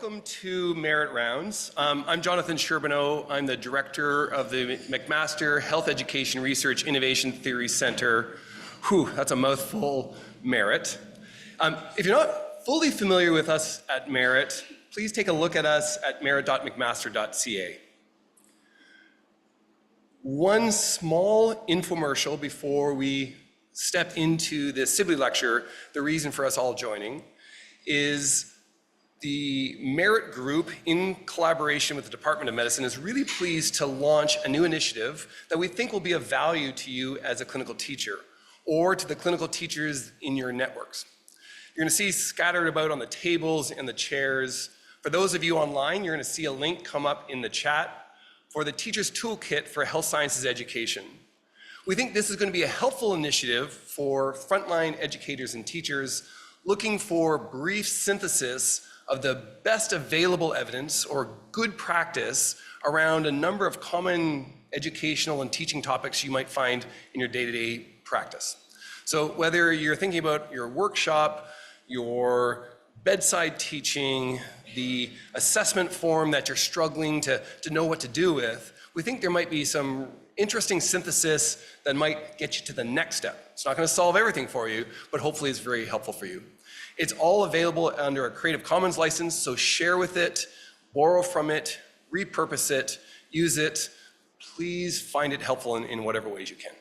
welcome to Merit Rounds. I'm Jonathan Sherbino. I'm the director of the McMaster Health Education Research Innovation Theory Center. Whew, that's a mouthful, Merit. If you're not fully familiar with us at Merit, please take a look at us at merit.mcmaster.ca. One small infomercial before we step into the Sibley lecture, the reason for us all joining, is the Merit Group, in collaboration with the Department of Medicine, is really pleased to launch a new initiative that we think will be of value to you as a clinical teacher or to the clinical teachers in your networks. You're going to see scattered about on the tables and the chairs. For those of you online, you're going to see a link come up in the chat for the Teacher's Toolkit for Health Sciences Education. We think this is going to be a helpful initiative for frontline educators and teachers looking for brief synthesis of the best available evidence or good practice around a number of common educational and teaching topics you might find in your day-to-day practice. So whether you're thinking about your workshop, your bedside teaching, the assessment form that you're struggling to know what to do with, we think there might be some interesting synthesis that might get you to the next step. It's not going to solve everything for you, but hopefully it's very helpful for you. It's all available under a Creative Commons license, so share with it, borrow from it, repurpose it, use it. Please find it helpful in whatever ways you can.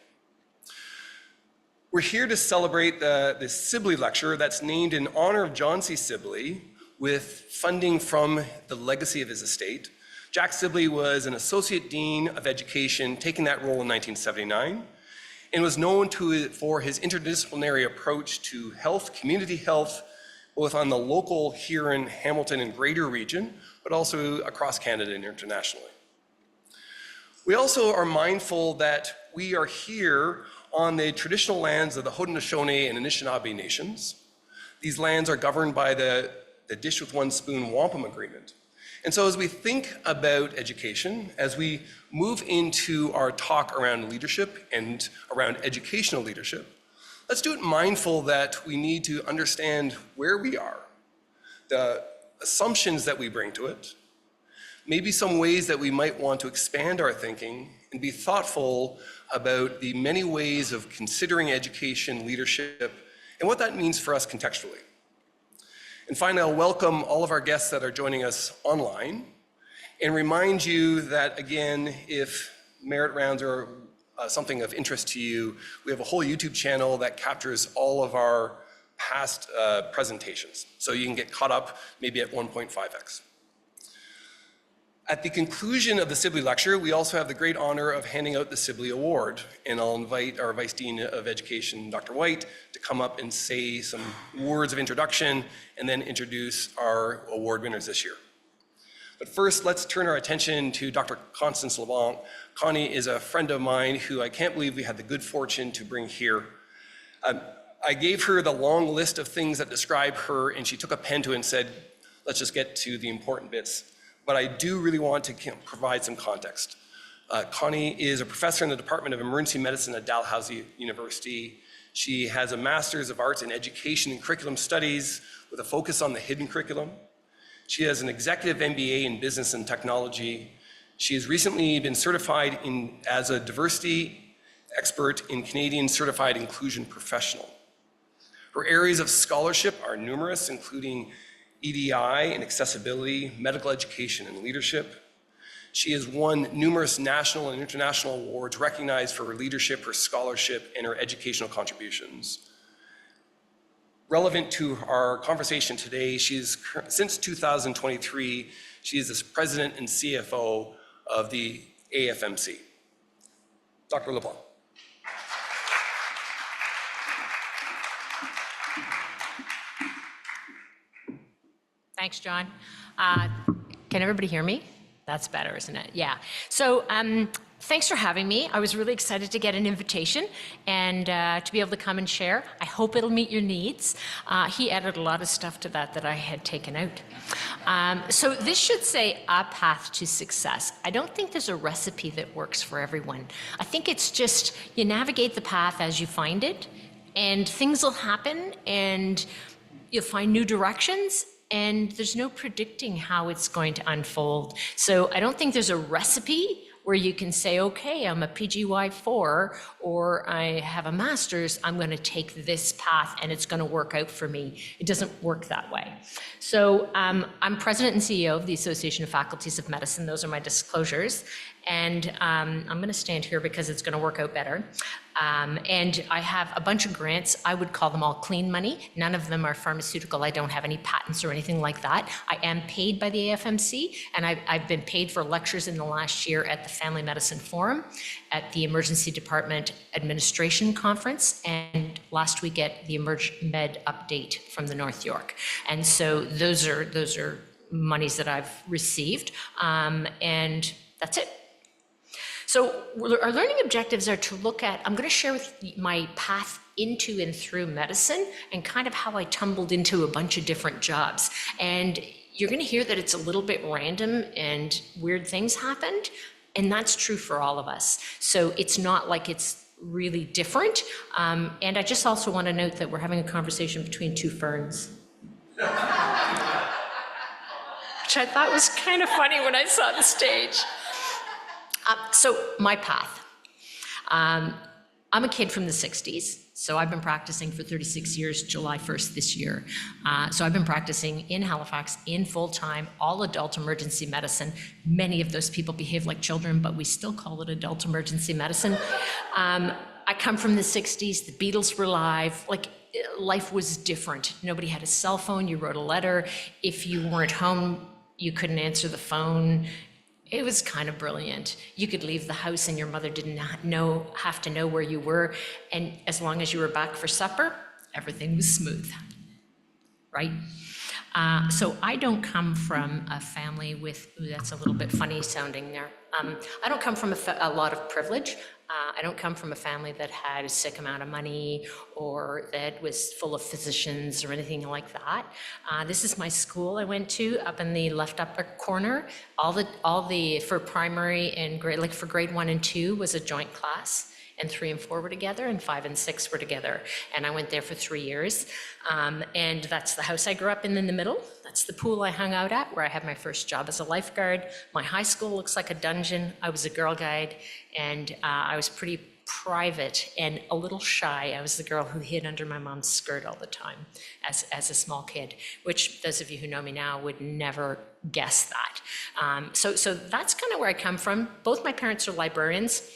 We're here to celebrate the Sibley Lecture that's named in honor of John C. Sibley with funding from the legacy of his estate. Jack Sibley was an Associate Dean of Education, taking that role in 1979, and was known for his interdisciplinary approach to health, community health, both on the local here in Hamilton and greater region, but also across Canada and internationally. We also are mindful that we are here on the traditional lands of the Haudenosaunee and Anishinaabe nations. These lands are governed by the Dish with One Spoon Wampum Agreement. And so as we think about education, as we move into our talk around leadership and around educational leadership, let's do it mindful that we need to understand where we are, the assumptions that we bring to it, maybe some ways that we might want to expand our thinking and be thoughtful about the many ways of considering education, leadership, and what that means for us contextually. And finally, I'll welcome all of our guests that are joining us online and remind you that, again, if Merit Rounds are something of interest to you, we have a whole YouTube channel that captures all of our past presentations. So you can get caught up maybe at 1.5x. At the conclusion of the Sibley Lecture, we also have the great honor of handing out the Sibley Award, and I'll invite our Vice Dean of Education, Dr. White, to come up and say some words of introduction and then introduce our award winners this year. But first, let's turn our attention to Dr. Constance LeBlanc. Connie is a friend of mine who I can't believe we had the good fortune to bring here. I gave her the long list of things that describe her, and she took a pen to it and said, let's just get to the important bits. But I do really want to provide some context. Connie is a professor in the Department of Emergency Medicine at Dalhousie University. She has a Master's of Arts in Education and Curriculum Studies with a focus on the hidden curriculum. She has an executive MBA in Business and Technology. She has recently been certified as a diversity expert in Canadian Certified Inclusion Professional. Her areas of scholarship are numerous, including EDI and accessibility, medical education and leadership. She has won numerous national and international awards recognized for her leadership, her scholarship, and her educational contributions. Relevant to our conversation today, since 2023, she is the president and CFO of the AFMC. Dr. LeBlanc. Thanks, John. Can everybody hear me? That's better, isn't it? Yeah. So thanks for having me. I was really excited to get an invitation and to be able to come and share. I hope it'll meet your needs. He added a lot of stuff to that I had taken out. So this should say a path to success. I don't think there's a recipe that works for everyone. I think it's just you navigate the path as you find it, and things will happen, and you'll find new directions, and there's no predicting how it's going to unfold. So I don't think there's a recipe where you can say, okay, I'm a PGY4 or I have a master's, I'm going to take this path and it's going to work out for me. It doesn't work that way. So I'm president and CEO of the Association of Faculties of Medicine. Those are my disclosures. And I'm going to stand here because it's going to work out better. And I have a bunch of grants. I would call them all clean money. None of them are pharmaceutical. I don't have any patents or anything like that. I am paid by the AFMC, and I've been paid for lectures in the last year at the Family Medicine Forum, at the Emergency Department Administration Conference, and last week at the EmergMed Update from the North York. And so those are monies that I've received, and that's it. So our learning objectives are to look at, I'm going to share with you my path into and through medicine and kind of how I tumbled into a bunch of different jobs. And you're going to hear that it's a little bit random and weird things happened, and that's true for all of us. So it's not like it's really different. And I just also want to note that we're having a conversation between two ferns, which I thought was kind of funny when I saw the stage. So my path. I'm a kid from the 60s, so I've been practicing for 36 years, July 1st this year. So I've been practicing in Halifax in full-time, all adult emergency medicine. Many of those people behave like children, but we still call it adult emergency medicine. I come from the 60s, the Beatles were live, like life was different. Nobody had a cell phone, you wrote a letter. If you weren't home, you couldn't answer the phone. It was kind of brilliant. You could leave the house and your mother didn't have to know where you were. And as long as you were back for supper, everything was smooth, right? So I don't come from a family with, ooh, that's a little bit funny sounding there. I don't come from a lot of privilege. I don't come from a family that had a sick amount of money or that was full of physicians or anything like that. This is my school I went to up in the left upper corner. All the for primary and grade, like for grade 1 and 2 was a joint class, and 3 and 4 were together, and 5 and 6 were together. And I went there for 3 years. And that's the house I grew up in the middle. That's the pool I hung out at, where I had my first job as a lifeguard. My high school looks like a dungeon. I was a girl guide, and I was pretty private and a little shy. I was the girl who hid under my mom's skirt all the time as a small kid, which those of you who know me now would never guess that. So that's kind of where I come from. Both my parents are librarians.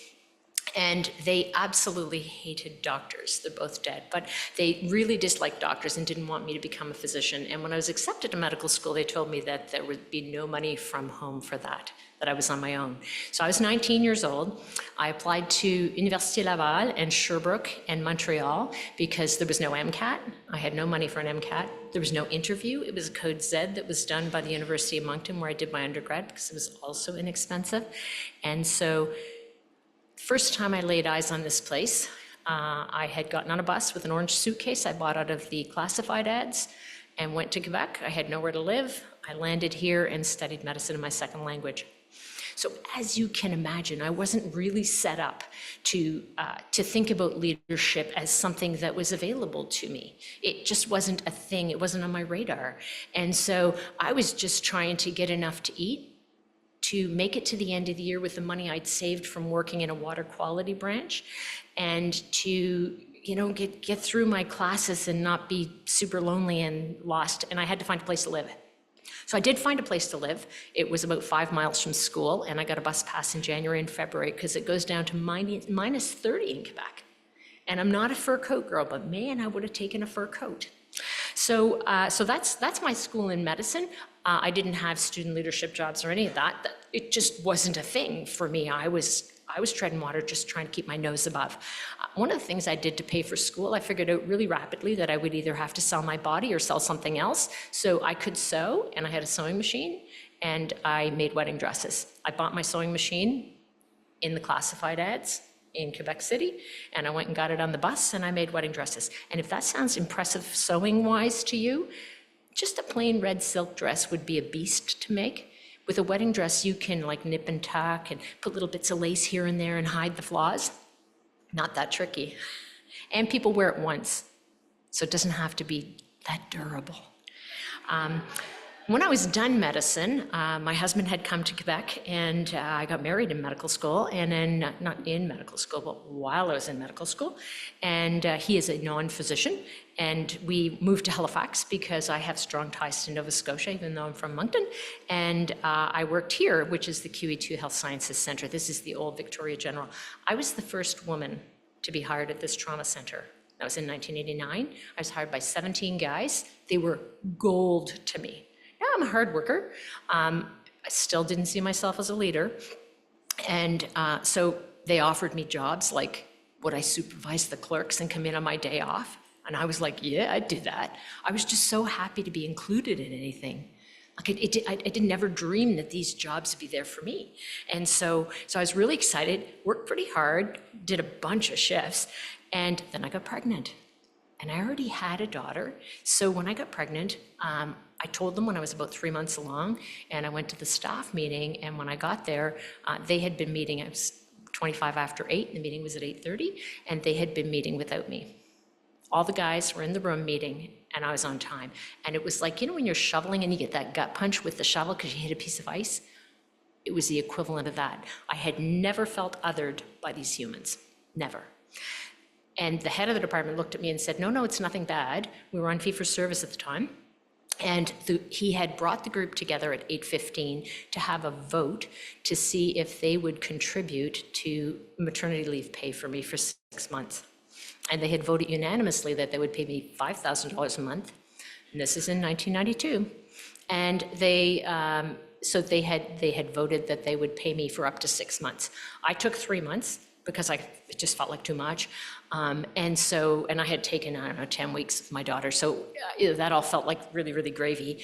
And they absolutely hated doctors. They're both dead, but they really disliked doctors and didn't want me to become a physician. And when I was accepted to medical school, they told me that there would be no money from home for that I was on my own. So I was 19 years old. I applied to Université Laval and Sherbrooke and Montreal because there was no MCAT. I had no money for an MCAT. There was no interview. It was a Code Z that was done by the University of Moncton, where I did my undergrad, because it was also inexpensive. And so first time I laid eyes on this place, I had gotten on a bus with an orange suitcase I bought out of the classified ads and went to Quebec. I had nowhere to live. I landed here and studied medicine in my second language. So as you can imagine, I wasn't really set up to think about leadership as something that was available to me. It just wasn't a thing. It wasn't on my radar. And so I was just trying to get enough to eat, to make it to the end of the year with the money I'd saved from working in a water quality branch, and to get through my classes and not be super lonely and lost. And I had to find a place to live. So I did find a place to live. It was about 5 miles from school, and I got a bus pass in January and February because it goes down to minus 30 in Quebec. And I'm not a fur coat girl, but man, I would have taken a fur coat. So that's my school in medicine. I didn't have student leadership jobs or any of that. It just wasn't a thing for me. I was treading water, just trying to keep my nose above. One of the things I did to pay for school, I figured out really rapidly that I would either have to sell my body or sell something else. So I could sew, and I had a sewing machine, and I made wedding dresses. I bought my sewing machine in the classified ads in Quebec City, and I went and got it on the bus, and I made wedding dresses. And if that sounds impressive sewing-wise to you, just a plain red silk dress would be a beast to make. With a wedding dress, you can like nip and tuck and put little bits of lace here and there and hide the flaws. Not that tricky. And people wear it once, so it doesn't have to be that durable. When I was done medicine, my husband had come to Quebec, and I got married in medical school, and then, not in medical school, but while I was in medical school. And he is a non-physician, and we moved to Halifax because I have strong ties to Nova Scotia, even though I'm from Moncton. And I worked here, which is the QE2 Health Sciences Centre. This is the old Victoria General. I was the first woman to be hired at this trauma center. That was in 1989. I was hired by 17 guys. They were gold to me. Yeah, I'm a hard worker. I still didn't see myself as a leader. And so they offered me jobs like, would I supervise the clerks and come in on my day off? And I was like, yeah, I'd do that. I was just so happy to be included in anything. Like I didn't never dream that these jobs would be there for me. And so I was really excited, worked pretty hard, did a bunch of shifts, and then I got pregnant. And I already had a daughter. So when I got pregnant, I told them when I was about 3 months along, and I went to the staff meeting, and when I got there, they had been meeting, it was 25 after 8, and the meeting was at 8:30, and they had been meeting without me. All the guys were in the room meeting, and I was on time. And it was like, you know when you're shoveling and you get that gut punch with the shovel because you hit a piece of ice? It was the equivalent of that. I had never felt othered by these humans, never. And the head of the department looked at me and said, no, it's nothing bad. We were on fee-for-service at the time. And he had brought the group together at 8:15 to have a vote to see if they would contribute to maternity leave pay for me for 6 months. And they had voted unanimously that they would pay me $5,000 a month. And this is in 1992. And so they had voted that they would pay me for up to 6 months. I took 3 months because it just felt like too much. And I had taken, 10 weeks of my daughter. So that all felt like really, really gravy.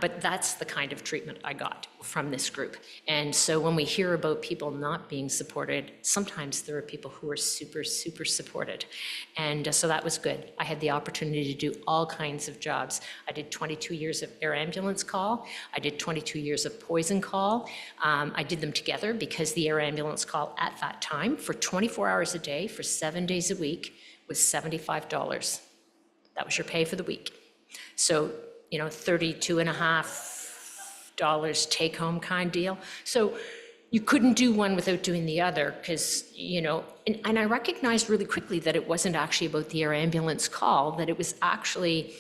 But that's the kind of treatment I got from this group. And so when we hear about people not being supported, sometimes there are people who are super, super supported. And so that was good. I had the opportunity to do all kinds of jobs. I did 22 years of air ambulance call. I did 22 years of poison call. I did them together because the air ambulance call at that time for 24 hours a day for 7 days a week was $75. That was your pay for the week. So, $32.50 take home kind deal. So you couldn't do one without doing the other because, and I recognized really quickly that it wasn't actually about the air ambulance call, that it was actually,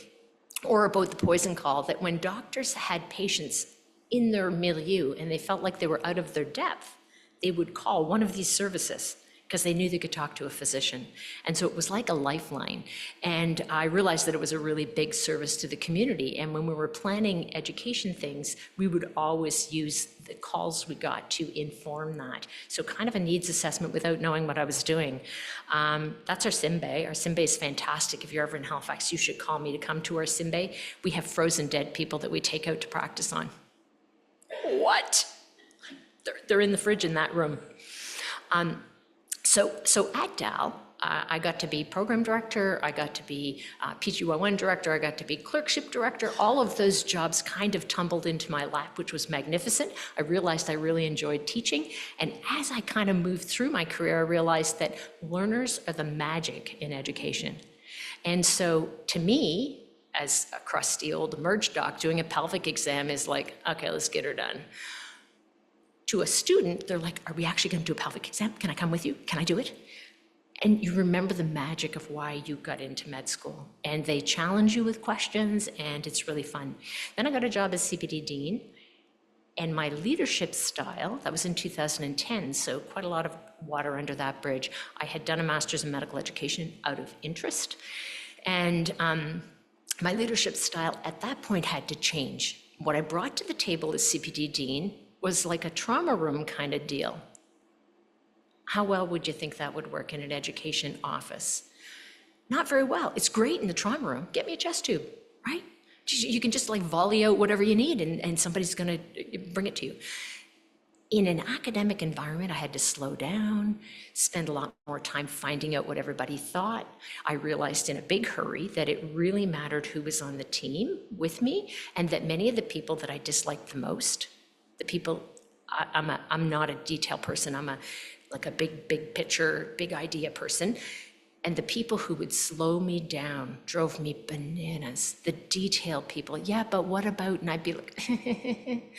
or about the poison call, that when doctors had patients in their milieu and they felt like they were out of their depth, they would call one of these services because they knew they could talk to a physician. And so it was like a lifeline. And I realized that it was a really big service to the community. And when we were planning education things, we would always use the calls we got to inform that. So kind of a needs assessment without knowing what I was doing. That's our SIMBA. Our SIMBA is fantastic. If you're ever in Halifax, you should call me to come to our SIMBA. We have frozen dead people that we take out to practice on. What? They're in the fridge in that room. So at Dal, I got to be program director, I got to be PGY1 director, I got to be clerkship director. All of those jobs kind of tumbled into my lap, which was magnificent. I realized I really enjoyed teaching. And as I kind of moved through my career, I realized that learners are the magic in education. And so to me, as a crusty old merge doc, doing a pelvic exam is like, okay, let's get her done. To a student, they're like, are we actually going to do a pelvic exam? Can I come with you? Can I do it? And you remember the magic of why you got into med school. And they challenge you with questions, and it's really fun. Then I got a job as CPD dean, and my leadership style, that was in 2010, so quite a lot of water under that bridge. I had done a master's in medical education out of interest, and my leadership style at that point had to change. What I brought to the table as CPD dean was like a trauma room kind of deal. How well would you think that would work in an education office? Not very well. It's great in the trauma room. Get me a chest tube, right? You can just like volley out whatever you need and somebody's gonna bring it to you. In an academic environment, I had to slow down, spend a lot more time finding out what everybody thought. I realized in a big hurry that it really mattered who was on the team with me, and that many of the people that I disliked the most, the people, I'm not a detail person, I'm like a big picture, big idea person. And the people who would slow me down drove me bananas. The detail people, yeah, but what about, and I'd be like,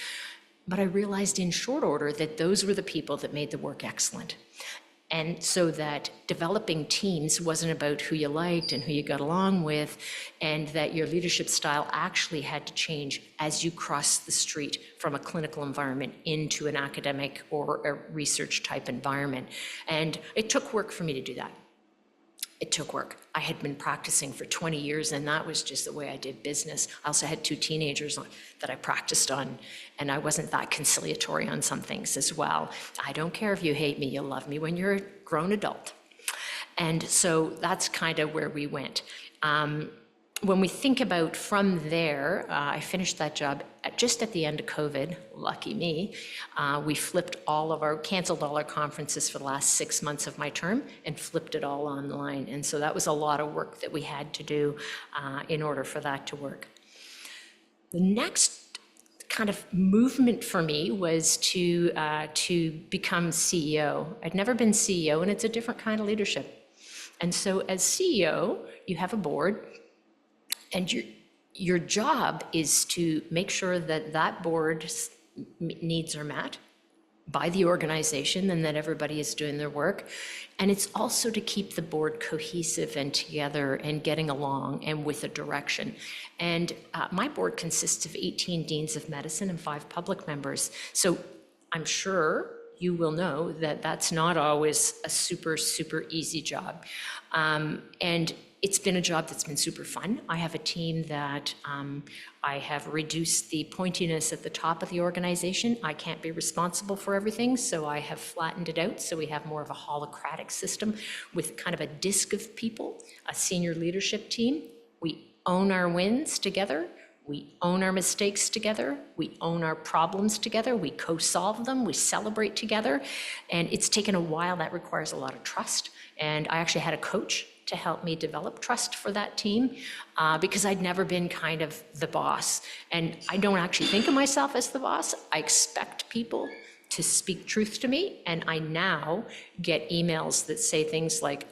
but I realized in short order that those were the people that made the work excellent. And so that developing teams wasn't about who you liked and who you got along with, and that your leadership style actually had to change as you crossed the street from a clinical environment into an academic or a research type environment. And it took work for me to do that. It took work. I had been practicing for 20 years, and that was just the way I did business. I also had 2 teenagers that I practiced on, and I wasn't that conciliatory on some things as well. I don't care if you hate me, you'll love me when you're a grown adult. And so that's kind of where we went. When we think about from there, I finished that job just at the end of COVID, lucky me. We canceled all our conferences for the last 6 months of my term and flipped it all online. And so that was a lot of work that we had to do in order for that to work. The next kind of movement for me was to become CEO. I'd never been CEO, and it's a different kind of leadership. And so as CEO, you have a board, and your job is to make sure that that board's needs are met by the organization and that everybody is doing their work. And it's also to keep the board cohesive and together and getting along and with a direction. And my board consists of 18 deans of medicine and 5 public members. So I'm sure you will know that that's not always a super, super easy job. And it's been a job that's been super fun. I have a team that I have reduced the pointiness at the top of the organization. I can't be responsible for everything, so I have flattened it out. So we have more of a holocratic system with kind of a disc of people, a senior leadership team. We own our wins together. We own our mistakes together. We own our problems together. We co-solve them. We celebrate together. And it's taken a while. That requires a lot of trust. And I actually had a coach to help me develop trust for that team because I'd never been kind of the boss. And I don't actually think of myself as the boss. I expect people to speak truth to me. And I now get emails that say things like,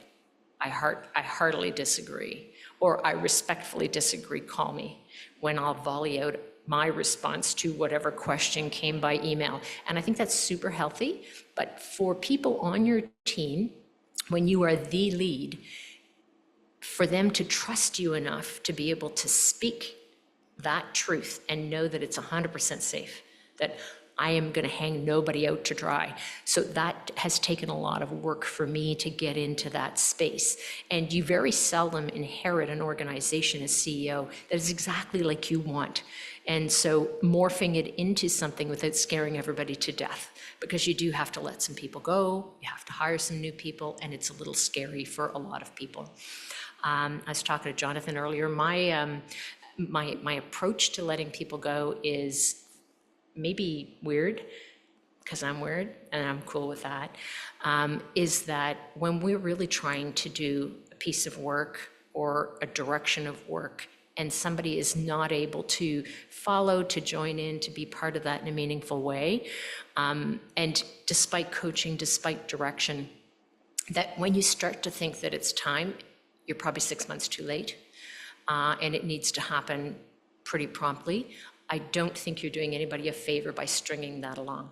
I heartily disagree, or I respectfully disagree, call me, when I'll volley out my response to whatever question came by email. And I think that's super healthy. But for people on your team, when you are the lead, for them to trust you enough to be able to speak that truth and know that it's 100% safe, that I am going to hang nobody out to dry. So that has taken a lot of work for me to get into that space. And you very seldom inherit an organization as CEO that is exactly like you want. And so morphing it into something without scaring everybody to death, because you do have to let some people go, you have to hire some new people, and it's a little scary for a lot of people. I was talking to Jonathan earlier. My approach to letting people go is maybe weird, because I'm weird and I'm cool with that, is that when we're really trying to do a piece of work or a direction of work and somebody is not able to follow, to join in, to be part of that in a meaningful way, and despite coaching, despite direction, that when you start to think that it's time, you're probably 6 months too late, and it needs to happen pretty promptly. I don't think you're doing anybody a favor by stringing that along.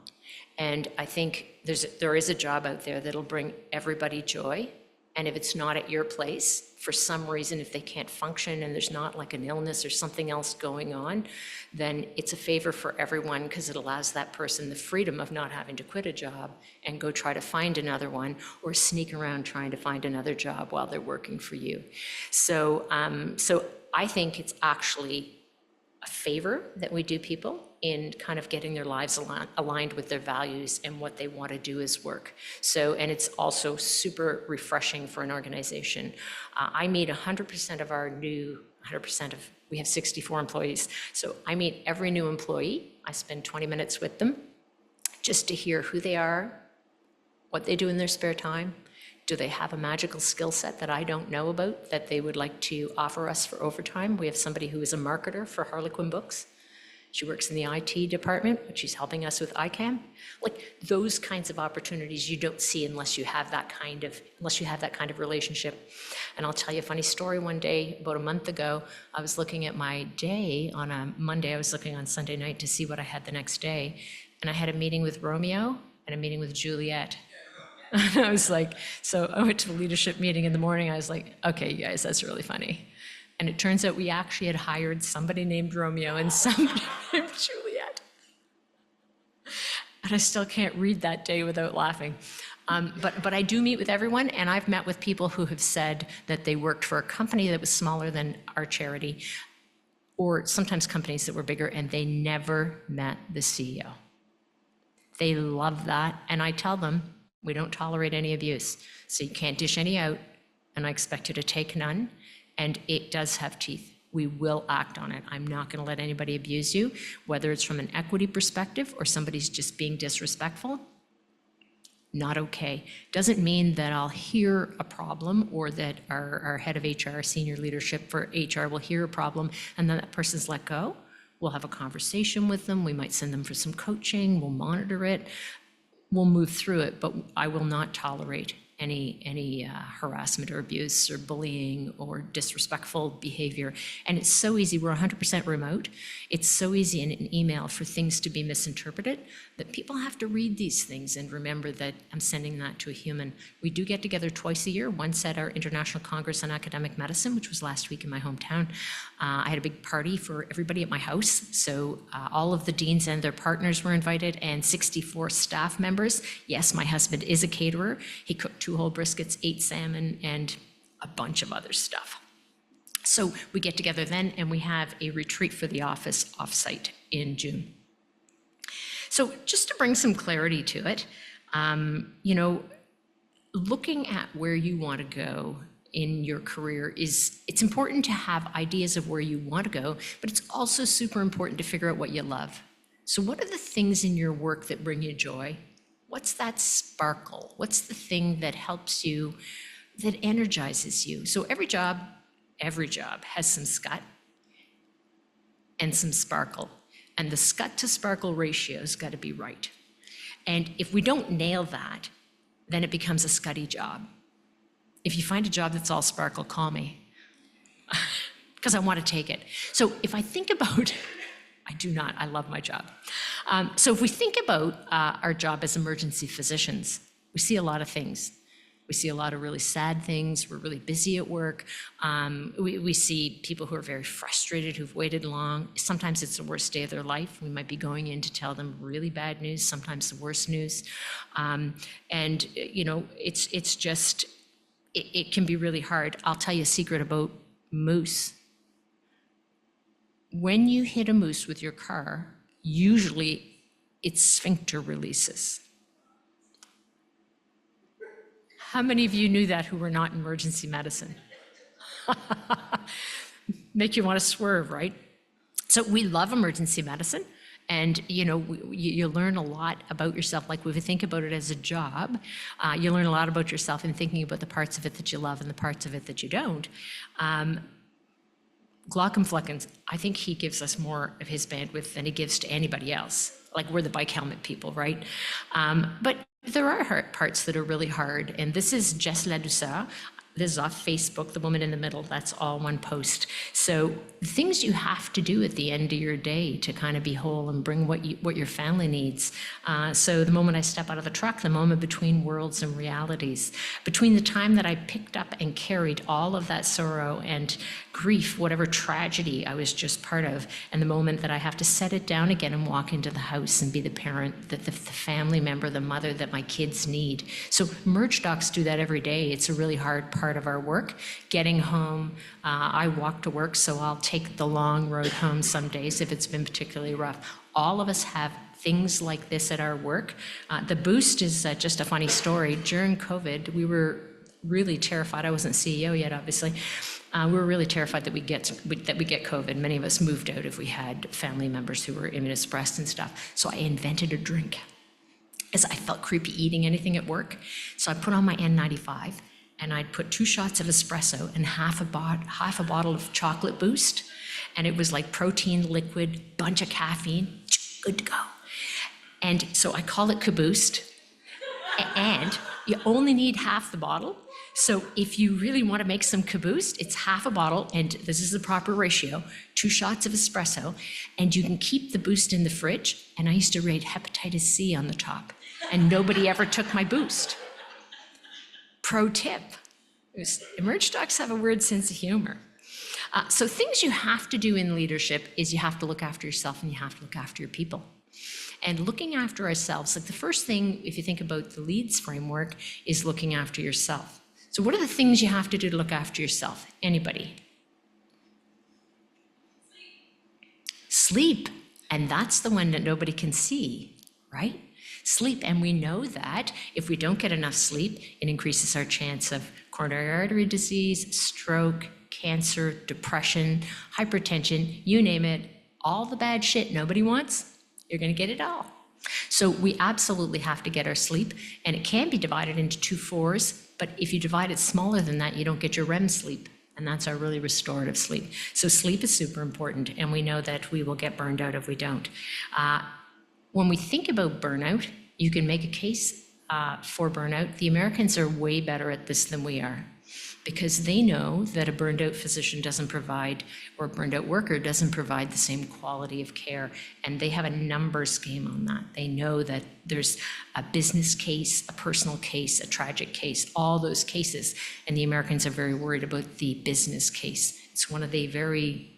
And I think there is a job out there that'll bring everybody joy. And if it's not at your place, for some reason, if they can't function and there's not like an illness or something else going on, then it's a favor for everyone because it allows that person the freedom of not having to quit a job and go try to find another one or sneak around trying to find another job while they're working for you. So I think it's actually a favor that we do people in kind of getting their lives aligned with their values and what they want to do as work. So, and it's also super refreshing for an organization. I meet 100% of our new, we have 64 employees. So I meet every new employee. I spend 20 minutes with them just to hear who they are, what they do in their spare time. Do they have a magical skill set that I don't know about that they would like to offer us for overtime? We have somebody who is a marketer for Harlequin Books. She works in the IT department, but she's helping us with ICAM. Like those kinds of opportunities you don't see unless you have that kind of relationship. And I'll tell you a funny story. One day, about a month ago, I was looking at my day on a Monday. I was looking on Sunday night to see what I had the next day. And I had a meeting with Romeo and a meeting with Juliet. And I was like, so I went to the leadership meeting in the morning. I was like, okay, you guys, that's really funny. And it turns out we actually had hired somebody named Romeo and somebody named Juliet. And I still can't read that day without laughing. But I do meet with everyone, and I've met with people who have said that they worked for a company that was smaller than our charity, or sometimes companies that were bigger, and they never met the CEO. They love that, and I tell them, we don't tolerate any abuse. So you can't dish any out, and I expect you to take none. And it does have teeth. We will act on it. I'm not going to let anybody abuse you, whether it's from an equity perspective or somebody's just being disrespectful. Not okay. Doesn't mean that I'll hear a problem or that our head of HR, senior leadership for HR will hear a problem and then that person's let go. We'll have a conversation with them. We might send them for some coaching. We'll monitor it. We'll move through it, but I will not tolerate any harassment or abuse or bullying or disrespectful behavior. And it's so easy, we're 100% remote. It's so easy in an email for things to be misinterpreted that people have to read these things and remember that I'm sending that to a human. We do get together twice a year, once at our International Congress on Academic Medicine, which was last week in my hometown. I had a big party for everybody at my house. So all of the deans and their partners were invited and 64 staff members. Yes, my husband is a caterer. He cooked 2 whole briskets, 8 salmon, and a bunch of other stuff. So we get together then and we have a retreat for the office offsite in June. So just to bring some clarity to it, looking at where you want to go in your career it's important to have ideas of where you want to go, but it's also super important to figure out what you love. So what are the things in your work that bring you joy? What's that sparkle? What's the thing that helps you, that energizes you? So every job has some scut and some sparkle. And the scut to sparkle ratio's got to be right. And if we don't nail that, then it becomes a scutty job. If you find a job that's all sparkle, call me, because I want to take it. So if I think about, I love my job. So if we think about our job as emergency physicians, we see a lot of things. We see a lot of really sad things. We're really busy at work. We see people who are very frustrated, who've waited long. Sometimes it's the worst day of their life. We might be going in to tell them really bad news, sometimes the worst news. It's just, it can be really hard. I'll tell you a secret about moose. When you hit a moose with your car, usually its sphincter releases. How many of you knew that who were not in emergency medicine? Make you want to swerve, right? So we love emergency medicine, and you learn a lot about yourself. Like if you think about it as a job, you learn a lot about yourself in thinking about the parts of it that you love and the parts of it that you don't. Glaucom Fleckens, I think he gives us more of his bandwidth than he gives to anybody else. Like we're the bike helmet people, right? But there are parts that are really hard. And this is Jess Ladouceur. This is off Facebook, the woman in the middle, that's all one post. So the things you have to do at the end of your day to kind of be whole and bring what your family needs. So the moment I step out of the truck, the moment between worlds and realities, between the time that I picked up and carried all of that sorrow and grief, whatever tragedy I was just part of, and the moment that I have to set it down again and walk into the house and be the parent, the family member, the mother that my kids need. So merge docs do that every day. It's a really hard part of our work. Getting home, I walk to work, so I'll take the long road home some days if it's been particularly rough. All of us have things like this at our work. The boost is just a funny story. During COVID, we were really terrified. I wasn't CEO yet, obviously. We were really terrified that we get COVID. Many of us moved out if we had family members who were immunosuppressed and stuff. So I invented a drink, as I felt creepy eating anything at work. So I put on my N95, and I'd put 2 shots of espresso and half a bottle of chocolate boost. and it was like protein, liquid, bunch of caffeine, good to go. And so I call it Kaboost, and you only need half the bottle. So if you really want to make some Kaboost, it's half a bottle, and this is the proper ratio, 2 shots of espresso, and you can keep the boost in the fridge. And I used to rate hepatitis C on the top, and nobody ever took my boost. Pro tip, Emerge docs have a weird sense of humor. So things you have to do in leadership is you have to look after yourself and you have to look after your people. And looking after ourselves, like the first thing, if you think about the LEADS framework, is looking after yourself. So what are the things you have to do to look after yourself? Anybody? Sleep. And that's the one that nobody can see, right? Sleep. And we know that if we don't get enough sleep, it increases our chance of coronary artery disease, stroke, cancer, depression, hypertension, you name it, all the bad shit nobody wants, you're going to get it all. So we absolutely have to get our sleep, and it can be divided into 2 4s, but if you divide it smaller than that, you don't get your REM sleep, and that's our really restorative sleep. So sleep is super important, and we know that we will get burned out if we don't. When we think about burnout, you can make a case for burnout. The Americans are way better at this than we are, because they know that a burned out physician doesn't provide, or a burned out worker doesn't provide the same quality of care. And they have a numbers game on that. They know that there's a business case, a personal case, a tragic case, all those cases. And the Americans are very worried about the business case. It's one of the very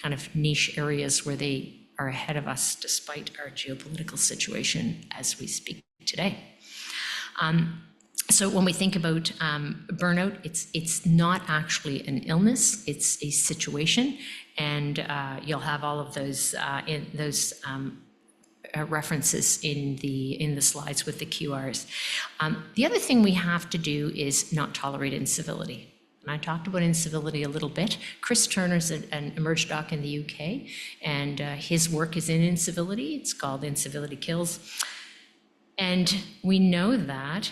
kind of niche areas where they are ahead of us despite our geopolitical situation as we speak today. So when we think about burnout, it's not actually an illness, it's a situation, and you'll have all of those references in the slides with the QRs. The other thing we have to do is not tolerate incivility. And I talked about incivility a little bit. Chris Turner's an Emerge doc in the UK, and his work is in incivility. It's called Incivility Kills. And we know that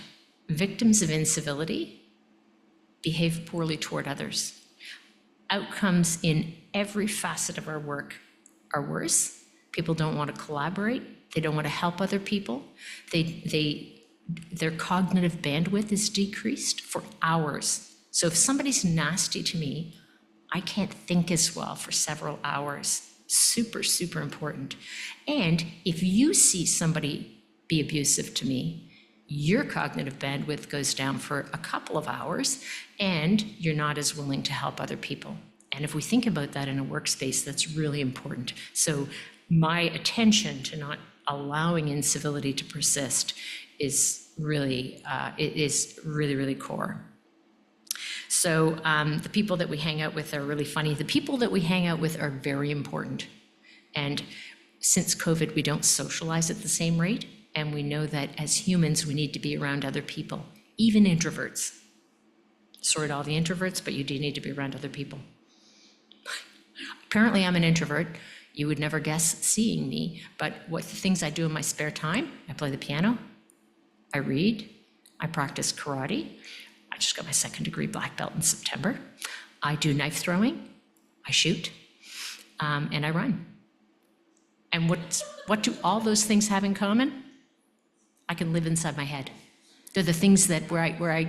victims of incivility behave poorly toward others. Outcomes in every facet of our work are worse. People don't want to collaborate. They don't want to help other people. Their cognitive bandwidth is decreased for hours. So if somebody's nasty to me, I can't think as well for several hours. Super, super important. And if you see somebody be abusive to me, your cognitive bandwidth goes down for a couple of hours, and you're not as willing to help other people. And if we think about that in a workspace, that's really important. So my attention to not allowing incivility to persist is really, really core. So the people that we hang out with are really funny. The people that we hang out with are very important. And since COVID, we don't socialize at the same rate. And we know that as humans, we need to be around other people, even introverts. Sorry to all the introverts, but you do need to be around other people. Apparently, I'm an introvert. You would never guess seeing me, but what the things I do in my spare time, I play the piano, I read, I practice karate. I just got my 2nd degree black belt in September. I do knife throwing, I shoot, and I run. And what do all those things have in common? I can live inside my head. They're the things that where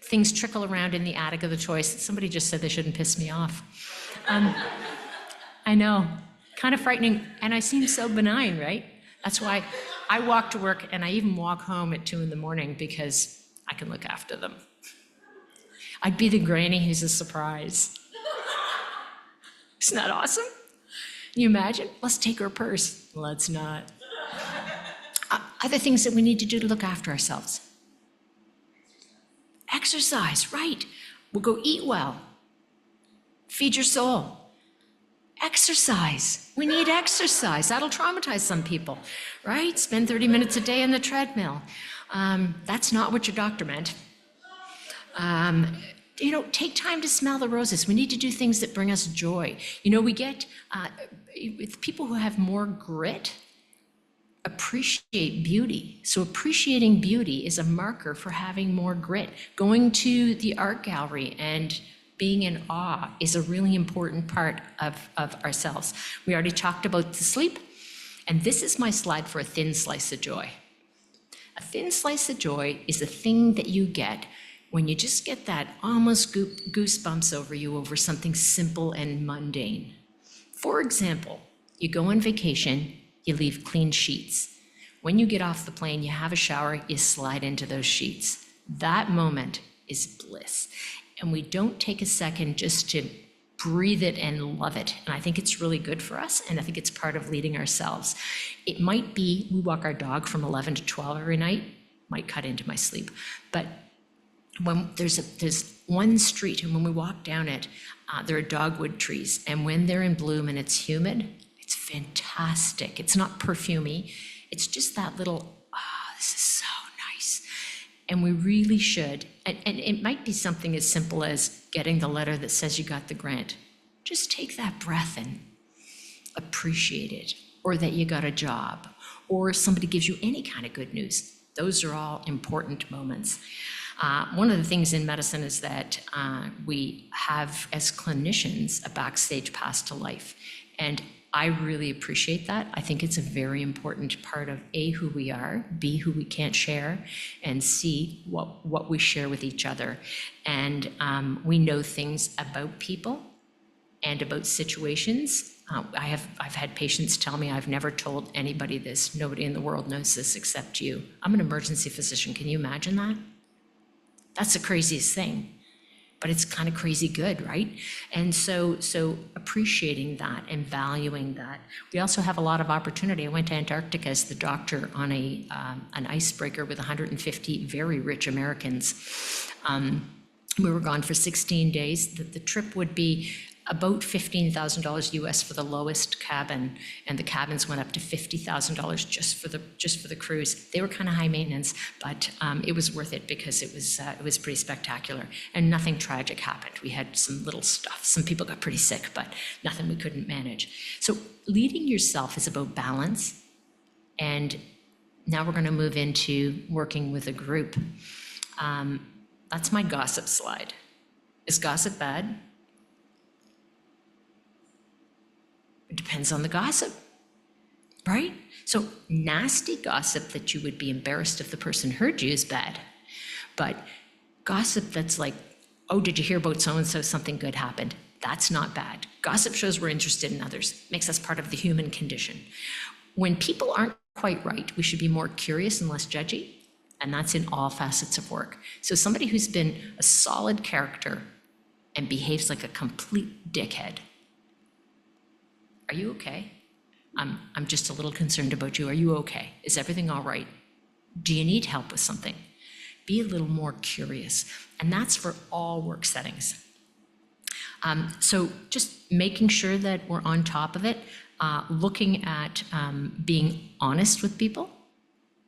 things trickle around in the attic of the choice. Somebody just said they shouldn't piss me off. I know, kind of frightening, and I seem so benign, right? That's why I walk to work, and I even walk home at 2 a.m. because I can look after them. I'd be the granny who's a surprise. Isn't that awesome? Can you imagine? Let's take her purse. Let's not. Other things that we need to do to look after ourselves. Exercise, right. We'll go eat well. Feed your soul. Exercise. We need exercise. That'll traumatize some people, right? Spend 30 minutes a day on the treadmill. That's not what your doctor meant. Take time to smell the roses. We need to do things that bring us joy. We get, with people who have more grit, appreciate beauty. So appreciating beauty is a marker for having more grit. Going to the art gallery and Being in awe is a really important part of ourselves. We already talked about the sleep, and this is my slide for a thin slice of joy. A thin slice of joy is a thing that you get when you just get that almost goosebumps over you over something simple and mundane. For example, you go on vacation, you leave clean sheets. When you get off the plane, you have a shower, you slide into those sheets. That moment is bliss. And we don't take a second just to breathe it and love it. And I think it's really good for us, and I think it's part of leading ourselves. It might be, we walk our dog from 11 to 12 every night, might cut into my sleep, but when there's one street, and when we walk down it, there are dogwood trees, and when they're in bloom and it's humid, it's fantastic. It's not perfumey, it's just that little, this is so nice. And we really should, and it might be something as simple as getting the letter that says you got the grant. Just take that breath and appreciate it, or that you got a job, or somebody gives you any kind of good news. Those are all important moments. One of the things in medicine is that we have, as clinicians, a backstage pass to life. And I really appreciate that. I think it's a very important part of A, who we are, B, who we can't share, and C, what we share with each other. And we know things about people and about situations. I've had patients tell me, I've never told anybody this. Nobody in the world knows this except you. I'm an emergency physician. Can you imagine that? That's the craziest thing. But it's kind of crazy good, right? And so appreciating that and valuing that. We also have a lot of opportunity. I went to Antarctica as the doctor on an icebreaker with 150 very rich Americans. We were gone for 16 days. The trip would be about $15,000 US for the lowest cabin, and the cabins went up to $50,000 just for the cruise. They were kind of high maintenance, but it was worth it because it was pretty spectacular, and nothing tragic happened. We had some little stuff. Some people got pretty sick, but nothing we couldn't manage. So leading yourself is about balance, and now we're going to move into working with a group. That's my gossip slide. Is gossip bad? It depends on the gossip, right? So nasty gossip that you would be embarrassed if the person heard you is bad. But gossip that's like, oh, did you hear about so-and-so, something good happened? That's not bad. Gossip shows we're interested in others, makes us part of the human condition. When people aren't quite right, we should be more curious and less judgy, and that's in all facets of work. So somebody who's been a solid character and behaves like a complete dickhead, are you okay? I'm just a little concerned about you. Are you okay? Is everything all right? Do you need help with something? Be a little more curious. And that's for all work settings. So just making sure that we're on top of it, looking at being honest with people.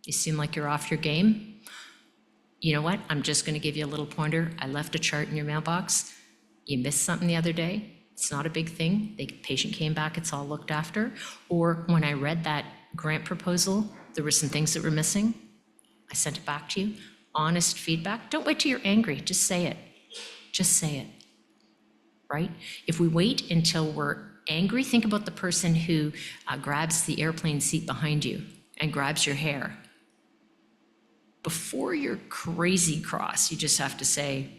You seem like you're off your game. You know what? I'm just going to give you a little pointer. I left a chart in your mailbox. You missed something the other day. It's not a big thing. The patient came back, it's all looked after. Or when I read that grant proposal, there were some things that were missing. I sent it back to you. Honest feedback. Don't wait till you're angry. Just say it. Just say it, right? If we wait until we're angry, think about the person who grabs the airplane seat behind you and grabs your hair. Before you're crazy cross, you just have to say,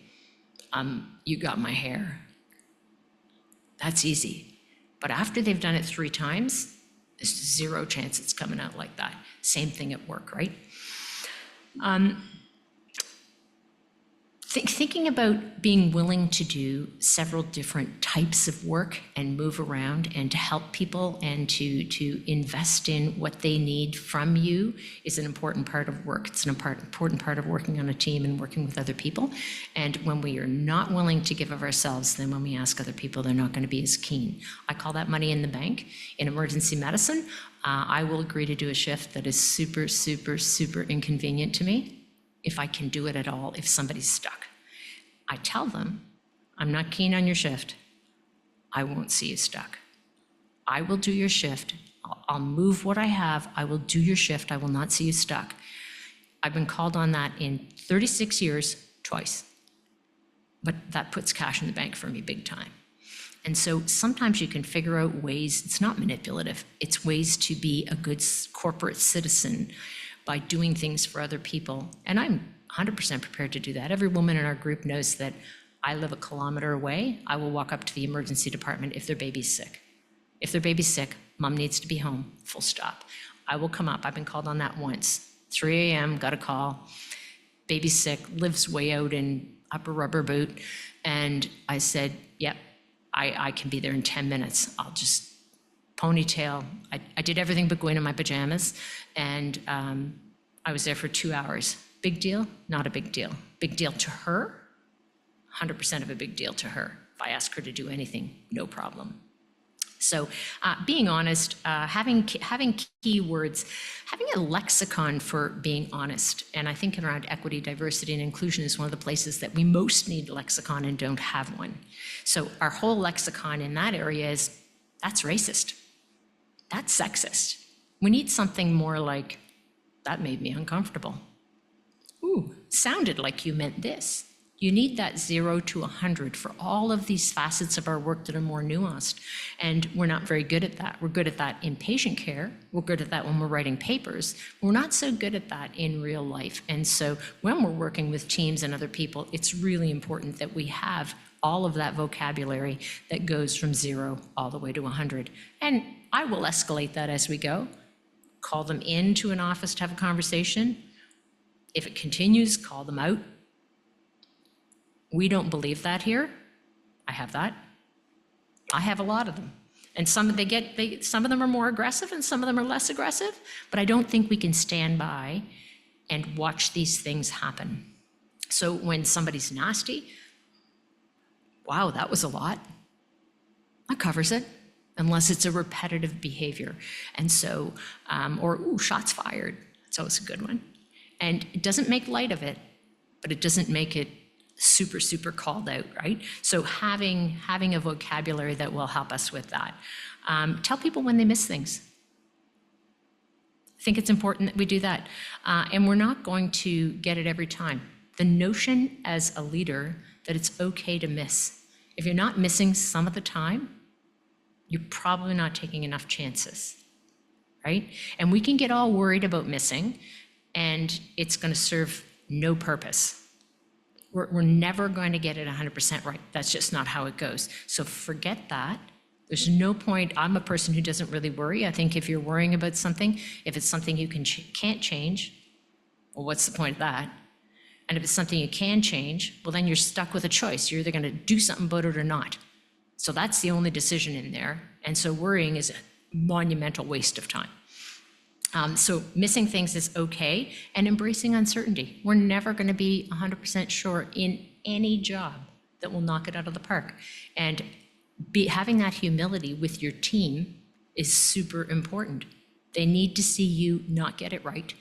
you got my hair. That's easy. But after they've done it 3 times, there's 0 chance it's coming out like that. Same thing at work, right? Thinking about being willing to do several different types of work and move around and to help people and to invest in what they need from you is an important part of work. It's an important part of working on a team and working with other people. And when we are not willing to give of ourselves, then when we ask other people, they're not going to be as keen. I call that money in the bank. In emergency medicine, I will agree to do a shift that is super, super, super inconvenient to me if I can do it at all, if somebody's stuck. I tell them, I'm not keen on your shift. I won't see you stuck. I will do your shift. I'll move what I have. I will do your shift. I will not see you stuck. I've been called on that in 36 years, twice. but that puts cash in the bank for me big time. And so sometimes you can figure out ways, it's not manipulative, it's ways to be a good corporate citizen by doing things for other people. And I'm 100% prepared to do that. Every woman in our group knows that I live a kilometer away. I will walk up to the emergency department if their baby's sick. If their baby's sick, mom needs to be home, full stop. I will come up. I've been called on that once. 3 a.m., got a call. Baby's sick, lives way out in Upper Rubber Boot. And I said, yep, I can be there in 10 minutes. I'll just ponytail. I did everything but go into my pajamas. And I was there for 2 hours. Big deal? Not a big deal. Big deal to her? 100% of a big deal to her. If I ask her to do anything, no problem. So being honest, having keywords, having a lexicon for being honest. And I think around equity, diversity, and inclusion is one of the places that we most need a lexicon and don't have one. So our whole lexicon in that area is, that's racist. That's sexist. We need something more like, that made me uncomfortable. Ooh, sounded like you meant this. You need that 0 to 100 for all of these facets of our work that are more nuanced. And we're not very good at that. We're good at that in patient care. We're good at that when we're writing papers. We're not so good at that in real life. And so when we're working with teams and other people, it's really important that we have all of that vocabulary that goes from 0 all the way to 100. And I will escalate that as we go. Call them into an office to have a conversation. If it continues, call them out. We don't believe that here. I have that. I have a lot of them. And some of them are more aggressive and some of them are less aggressive, but I don't think we can stand by and watch these things happen. So when somebody's nasty, wow, that was a lot. That covers it, unless it's a repetitive behavior. And so, or ooh, shots fired. That's always a good one. And it doesn't make light of it, but it doesn't make it super, super called out, right? So having a vocabulary that will help us with that. Tell people when they miss things. I think it's important that we do that. And we're not going to get it every time. The notion as a leader that it's okay to miss. If you're not missing some of the time, you're probably not taking enough chances, right? And we can get all worried about missing, and it's going to serve no purpose. We're never going to get it 100% right. That's just not how it goes. So forget that. There's no point. I'm a person who doesn't really worry. I think if you're worrying about something, if it's something you can't change, well, what's the point of that? And if it's something you can change, well, then you're stuck with a choice. You're either going to do something about it or not. So that's the only decision in there. And so worrying is a monumental waste of time. So missing things is okay, and embracing uncertainty. We're never going to be 100% sure in any job that will knock it out of the park. And having that humility with your team is super important. They need to see you not get it right.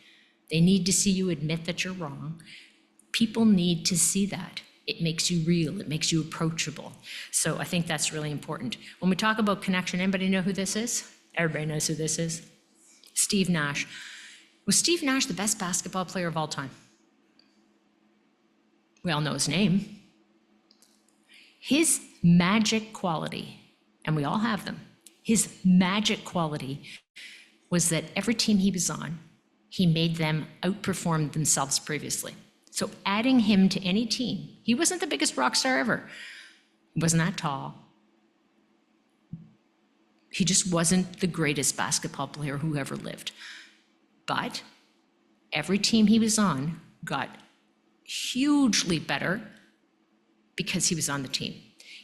They need to see you admit that you're wrong. People need to see that. It makes you real, it makes you approachable. So I think that's really important. When we talk about connection, anybody know who this is? Everybody knows who this is. Steve Nash. Was Steve Nash the best basketball player of all time? We all know his name. His magic quality, and we all have them, his magic quality was that every team he was on, he made them outperform themselves previously. So adding him to any team, he wasn't the biggest rock star ever. He wasn't that tall. He just wasn't the greatest basketball player who ever lived. But every team he was on got hugely better because he was on the team.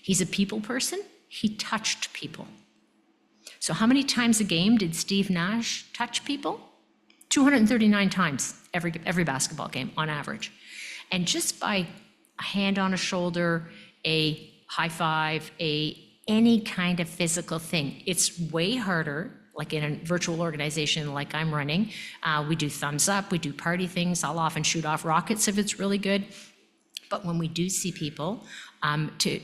He's a people person. He touched people. So how many times a game did Steve Nash touch people? 239 times every basketball game on average. And just by a hand on a shoulder, a high five, any kind of physical thing. It's way harder, like in a virtual organization like I'm running. We do thumbs up, we do party things. I'll often shoot off rockets if it's really good. But when we do see people, to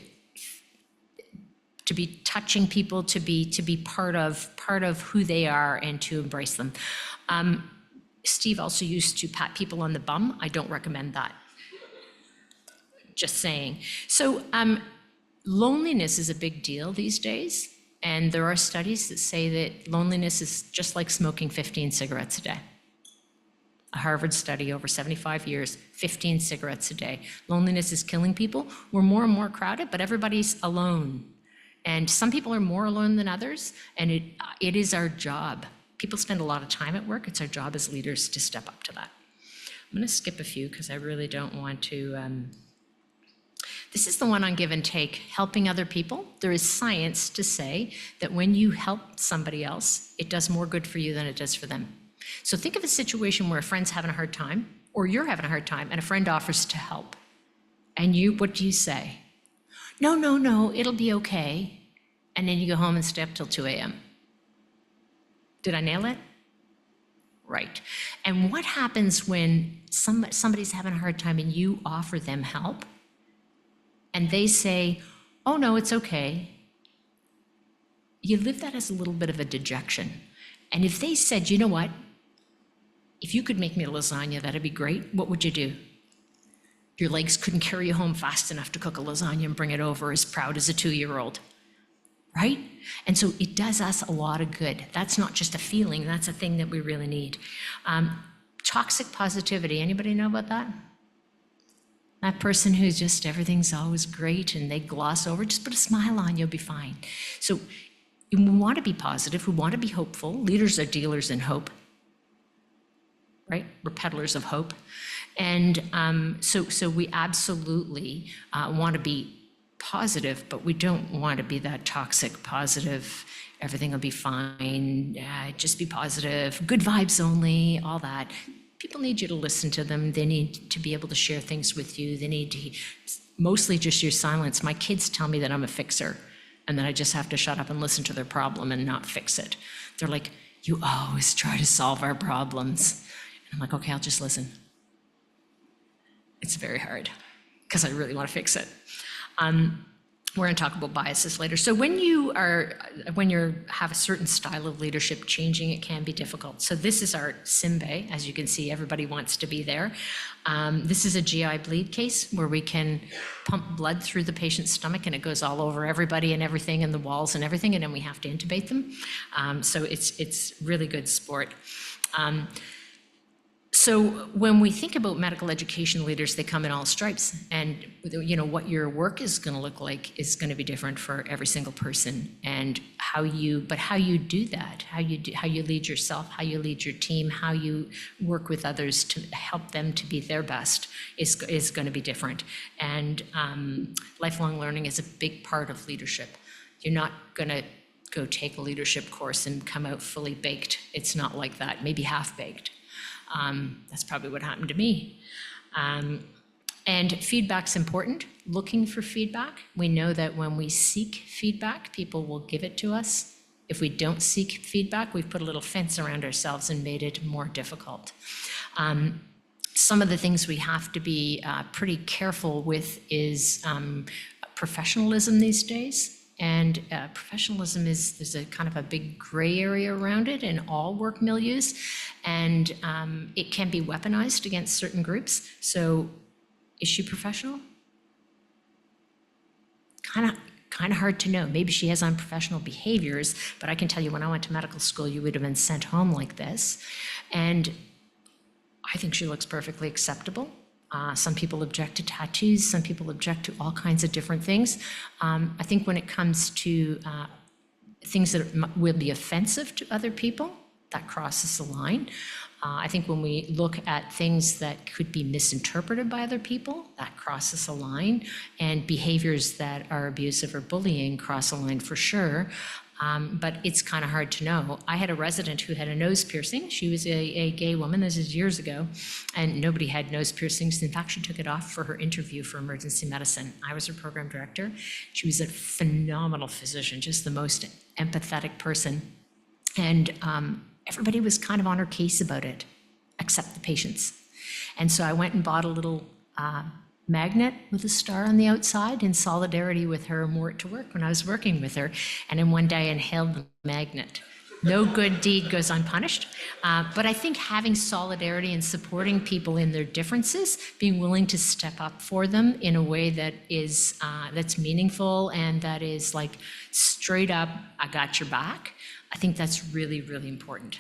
be touching people, to be part of who they are and to embrace them. Steve also used to pat people on the bum. I don't recommend that. Just saying. So loneliness is a big deal these days. And there are studies that say that loneliness is just like smoking 15 cigarettes a day. A Harvard study over 75 years, 15 cigarettes a day. Loneliness is killing people. We're more and more crowded, but everybody's alone. And some people are more alone than others, and it is our job. People spend a lot of time at work. It's our job as leaders to step up to that. I'm going to skip a few because I really don't want to. This is the one on give and take, helping other people. There is science to say that when you help somebody else, it does more good for you than it does for them. So think of a situation where a friend's having a hard time, or you're having a hard time, and a friend offers to help. And what do you say? No, no, no, it'll be okay. And then you go home and stay up till 2 a.m. Did I nail it? Right. And what happens when somebody's having a hard time and you offer them help? And they say, oh no, it's okay. You live that as a little bit of a dejection. And if they said, you know what, if you could make me a lasagna, that'd be great, what would you do? Your legs couldn't carry you home fast enough to cook a lasagna and bring it over as proud as a 2-year-old, right? And so it does us a lot of good. That's not just a feeling, that's a thing that we really need. Toxic positivity, anybody know about that? That person who's just, everything's always great and they gloss over, just put a smile on, you'll be fine. So we want to be positive, we want to be hopeful. Leaders are dealers in hope, right? We're peddlers of hope. And so we absolutely want to be positive, but we don't want to be that toxic positive, everything will be fine, just be positive, good vibes only, all that. People need you to listen to them. They need to be able to share things with you. They need to mostly just use silence. My kids tell me that I'm a fixer and that I just have to shut up and listen to their problem and not fix it. They're like, you always try to solve our problems. And I'm like, okay, I'll just listen. It's very hard because I really want to fix it. We're going to talk about biases later. So when you have a certain style of leadership, changing it can be difficult. So this is our SIMBA. As you can see, everybody wants to be there. This is a GI bleed case where we can pump blood through the patient's stomach and it goes all over everybody and everything and the walls and everything, and then we have to intubate them. So it's really good sport. So when we think about medical education leaders, they come in all stripes, and what your work is going to look like is going to be different for every single person, and how you do that, how you lead yourself, how you lead your team, how you work with others to help them to be their best is going to be different. And lifelong learning is a big part of leadership. You're not going to go take a leadership course and come out fully baked. It's not like that, maybe half baked. That's probably what happened to me. And feedback's important, looking for feedback. We know that when we seek feedback, people will give it to us. If we don't seek feedback, we've put a little fence around ourselves and made it more difficult. Some of the things we have to be pretty careful with is professionalism these days. And professionalism there's a kind of a big gray area around it in all work milieus, and it can be weaponized against certain groups. So is she professional? Kind of hard to know. Maybe she has unprofessional behaviors, but I can tell you when I went to medical school, you would have been sent home like this. And I think she looks perfectly acceptable. Some people object to tattoos, some people object to all kinds of different things. I think when it comes to things that will be offensive to other people, that crosses the line. I think when we look at things that could be misinterpreted by other people, that crosses a line, and behaviors that are abusive or bullying cross a line for sure. But it's kind of hard to know. I had a resident who had a nose piercing. She was a gay woman, this is years ago, and nobody had nose piercings. In fact, she took it off for her interview for emergency medicine. I was her program director. She was a phenomenal physician, just the most empathetic person. And everybody was kind of on her case about it, except the patients. And so I went and bought a little magnet with a star on the outside in solidarity with her and wore it to work when I was working with her. And then one day I inhaled the magnet No good deed goes unpunished. But I think having solidarity and supporting people in their differences, being willing to step up for them in a way that is that's meaningful and that is like straight up, I got your back. I think that's really, really important.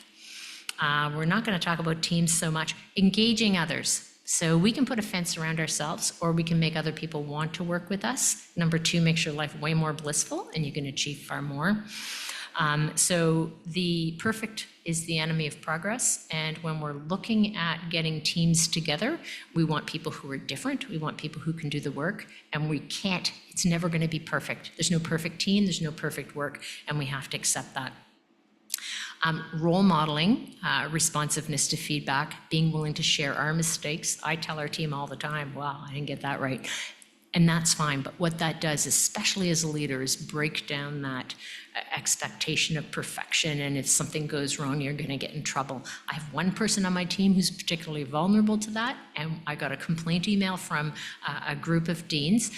We're not going to talk about teams so much. Engaging others. So we can put a fence around ourselves, or we can make other people want to work with us. Number two, makes your life way more blissful and you can achieve far more. So the perfect is the enemy of progress. And when we're looking at getting teams together, we want people who are different. We want people who can do the work, and we can't, it's never going to be perfect. There's no perfect team, there's no perfect work, and we have to accept that. Role modeling, responsiveness to feedback, being willing to share our mistakes. I tell our team all the time, wow, I didn't get that right. And that's fine, but what that does, especially as a leader, is break down that expectation of perfection, and if something goes wrong, you're going to get in trouble. I have one person on my team who's particularly vulnerable to that, and I got a complaint email from a group of deans,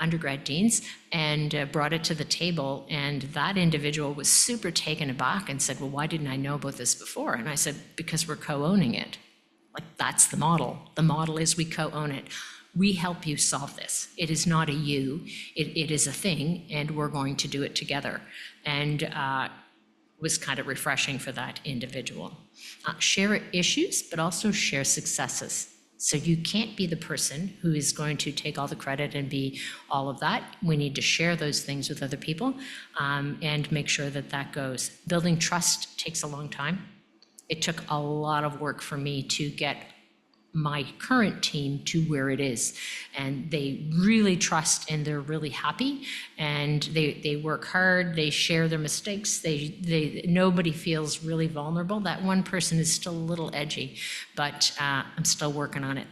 undergrad deans, and brought it to the table, and that individual was super taken aback and said, well, why didn't I know about this before? And I said, because we're co-owning it. Like, that's the model. The model is we co-own it. We help you solve this. It is not a you, it is a thing, and we're going to do it together. And it was kind of refreshing for that individual. Share issues, but also share successes. So you can't be the person who is going to take all the credit and be all of that. We need to share those things with other people and make sure that that goes. Building trust takes a long time. It took a lot of work for me to get my current team to where it is, and they really trust and they're really happy, and they work hard, they share their mistakes, nobody feels really vulnerable. That one person is still a little edgy, but I'm still working on it.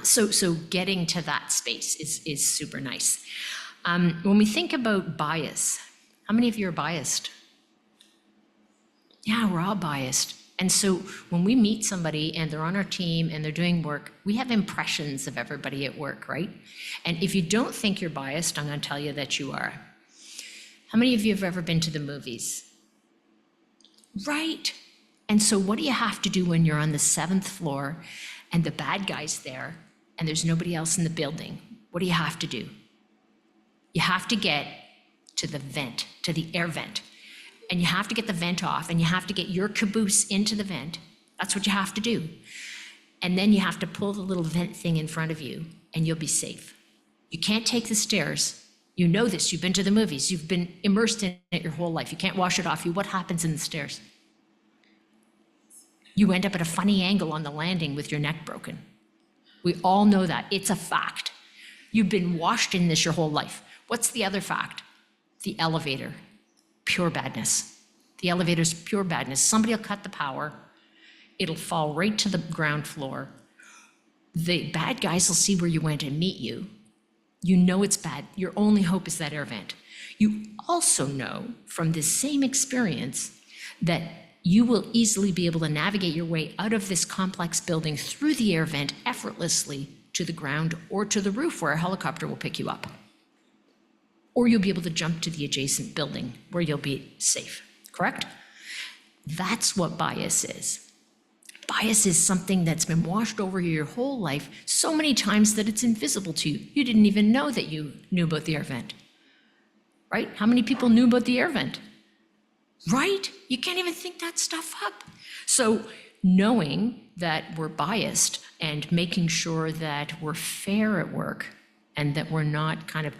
So getting to that space is super nice. When we think about bias, how many of you are biased? Yeah, we're all biased. And so when we meet somebody and they're on our team and they're doing work, we have impressions of everybody at work, right? And if you don't think you're biased, I'm going to tell you that you are. How many of you have ever been to the movies? Right. And so what do you have to do when you're on the 7th floor and the bad guy's there and there's nobody else in the building? What do you have to do? You have to get to the vent, to the air vent. And you have to get the vent off, and you have to get your caboose into the vent. That's what you have to do. And then you have to pull the little vent thing in front of you, and you'll be safe. You can't take the stairs. You know this. You've been to the movies. You've been immersed in it your whole life. You can't wash it off you. What happens in the stairs? You end up at a funny angle on the landing with your neck broken. We all know that. It's a fact. You've been washed in this your whole life. What's the other fact? The elevator. Pure badness. The elevator's pure badness. Somebody will cut the power. It'll fall right to the ground floor. The bad guys will see where you went and meet you. You know it's bad. Your only hope is that air vent. You also know from this same experience that you will easily be able to navigate your way out of this complex building through the air vent effortlessly to the ground or to the roof where a helicopter will pick you up. Or you'll be able to jump to the adjacent building where you'll be safe, correct? That's what bias is. Bias is something that's been washed over you your whole life so many times that it's invisible to you. You didn't even know that you knew about the air vent, right? How many people knew about the air vent? Right? You can't even think that stuff up. So knowing that we're biased and making sure that we're fair at work and that we're not kind of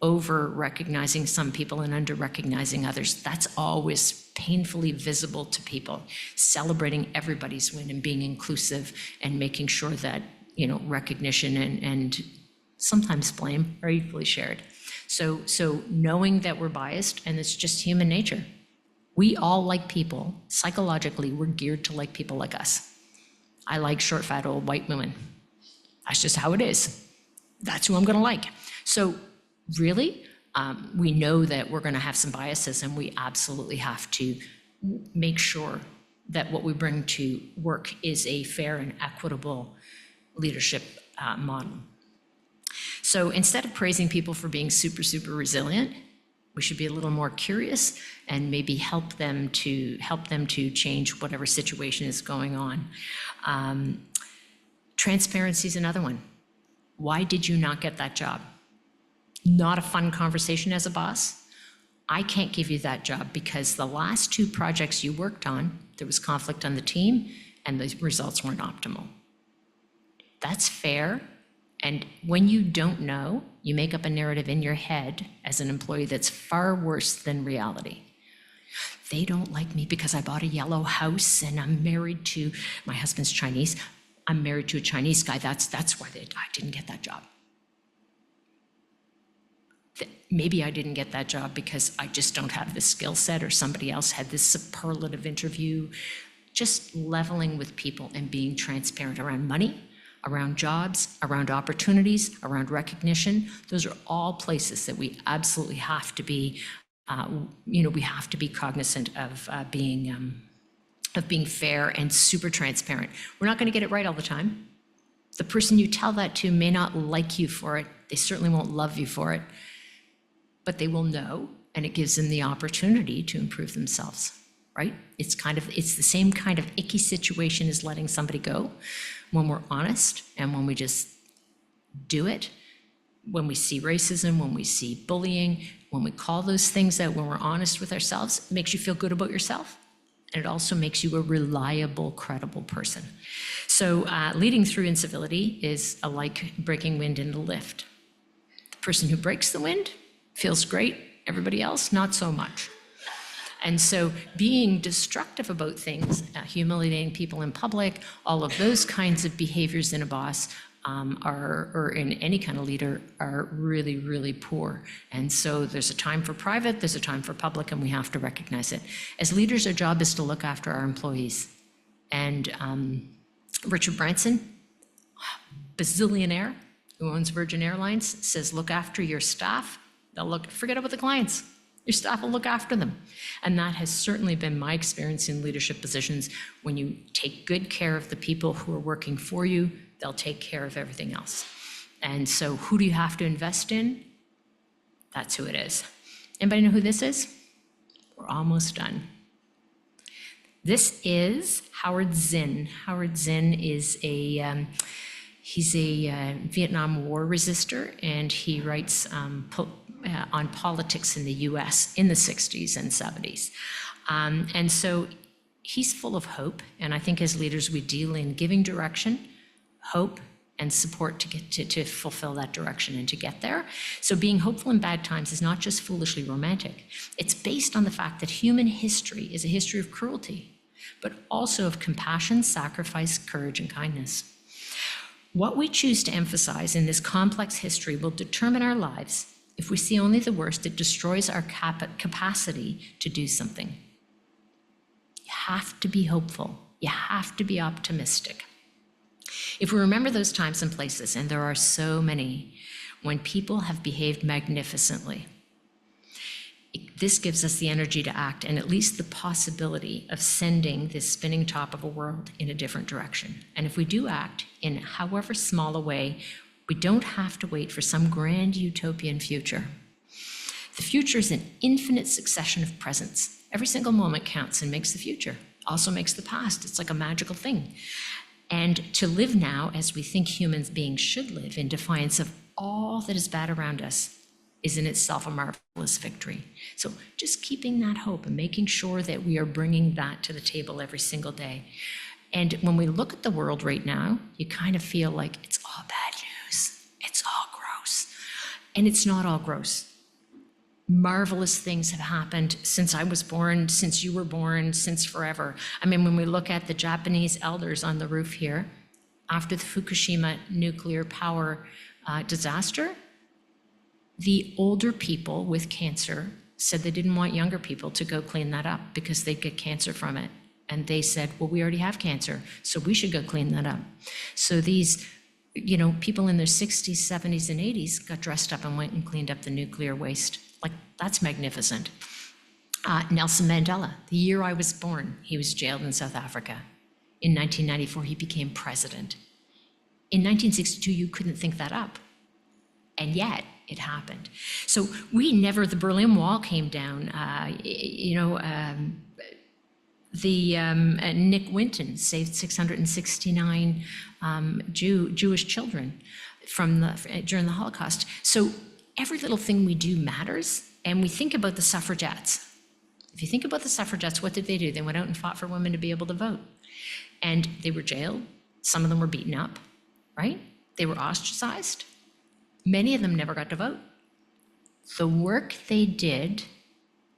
over-recognizing some people and under-recognizing others. That's always painfully visible to people. Celebrating everybody's win and being inclusive and making sure that, recognition and sometimes blame are equally shared. So knowing that we're biased, and it's just human nature. We all like people. Psychologically, we're geared to like people like us. I like short, fat, old white women. That's just how it is. That's who I'm going to like. So really, we know that we're going to have some biases, and we absolutely have to make sure that what we bring to work is a fair and equitable leadership model. So instead of praising people for being super, super resilient, We should be a little more curious and maybe help them to change whatever situation is going on. Transparency is another one. Why did you not get that job? Not a fun conversation as a boss. I can't give you that job because the last 2 projects you worked on, there was conflict on the team and the results weren't optimal. That's fair. And when you don't know, you make up a narrative in your head as an employee that's far worse than reality. They don't like me because I bought a yellow house and I'm married to, my husband's Chinese, I'm married to a Chinese guy. That's why I didn't get that job. Maybe I didn't get that job because I just don't have this skill set, or somebody else had this superlative interview. Just leveling with people and being transparent around money, around jobs, around opportunities, around recognition. Those are all places that we absolutely have to be, we have to be cognizant of being fair and super transparent. We're not going to get it right all the time. The person you tell that to may not like you for it. They certainly won't love you for it, but they will know, and it gives them the opportunity to improve themselves, right? It's the same kind of icky situation as letting somebody go. When we're honest and when we just do it, when we see racism, when we see bullying, when we call those things out, when we're honest with ourselves, it makes you feel good about yourself. And it also makes you a reliable, credible person. So leading through incivility is like breaking wind in the lift. The person who breaks the wind feels great, everybody else, not so much. And so being destructive about things, humiliating people in public, all of those kinds of behaviors in a boss or in any kind of leader are really, really poor. And so there's a time for private, there's a time for public, and we have to recognize it. As leaders, our job is to look after our employees. And Richard Branson, bazillionaire who owns Virgin Airlines, says, look after your staff. They'll forget about the clients. Your staff will look after them. And that has certainly been my experience in leadership positions. When you take good care of the people who are working for you, they'll take care of everything else. And so who do you have to invest in? That's who it is. Anybody know who this is? We're almost done. This is Howard Zinn. Howard Zinn is he's a Vietnam War resistor, and he writes on politics in the US in the 60s and 70s. And so he's full of hope. And I think as leaders, we deal in giving direction, hope, and support to fulfill that direction and to get there. So being hopeful in bad times is not just foolishly romantic. It's based on the fact that human history is a history of cruelty, but also of compassion, sacrifice, courage, and kindness. What we choose to emphasize in this complex history will determine our lives. If we see only the worst, it destroys our capacity to do something. You have to be hopeful. You have to be optimistic. If we remember those times and places, and there are so many, when people have behaved magnificently, this gives us the energy to act and at least the possibility of sending this spinning top of a world in a different direction. And if we do act in however small a way, we don't have to wait for some grand utopian future. The future is an infinite succession of presents. Every single moment counts and makes the future, also makes the past. It's like a magical thing. And to live now as we think human beings should live, in defiance of all that is bad around us, is in itself a marvelous victory. So just keeping that hope and making sure that we are bringing that to the table every single day. And when we look at the world right now, you kind of feel like it's all bad news. It's all gross. And it's not all gross. Marvelous things have happened since I was born, since you were born, since forever. I mean, when we look at the Japanese elders on the roof here, after the Fukushima nuclear power disaster, the older people with cancer said they didn't want younger people to go clean that up because they'd get cancer from it. And they said, well, we already have cancer, so we should go clean that up. So these, people in their 60s, 70s, and 80s got dressed up and went and cleaned up the nuclear waste. Like, that's magnificent. Nelson Mandela, the year I was born, he was jailed in South Africa. In 1994, he became president. In 1962, you couldn't think that up. And yet, it happened. So the Berlin Wall came down, Nick Winton saved 669 Jewish children during the Holocaust. So every little thing we do matters, and we think about the suffragettes. If you think about the suffragettes, what did they do? They went out and fought for women to be able to vote. And they were jailed. Some of them were beaten up, right? They were ostracized. Many of them never got to vote. The work they did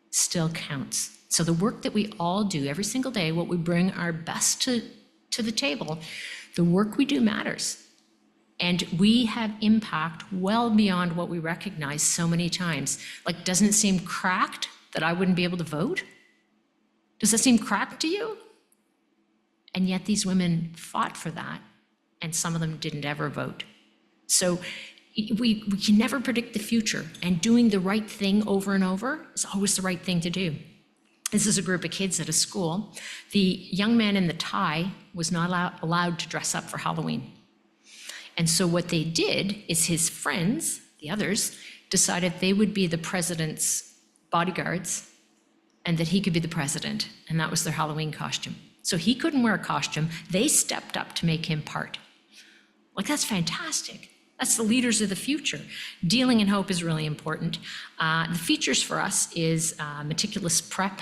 still counts. So the work that we all do every single day, what we bring our best to the table, the work we do matters. And we have impact well beyond what we recognize so many times. Like, doesn't it seem cracked that I wouldn't be able to vote? Does that seem cracked to you? And yet these women fought for that, and some of them didn't ever vote. So we can never predict the future, and doing the right thing over and over is always the right thing to do. This is a group of kids at a school. The young man in the tie was not allowed to dress up for Halloween. And so what they did is his friends, the others, decided they would be the president's bodyguards and that he could be the president. And that was their Halloween costume. So he couldn't wear a costume. They stepped up to make him part. Like, that's fantastic. That's the leaders of the future. Dealing in hope is really important. The features for us is meticulous prep,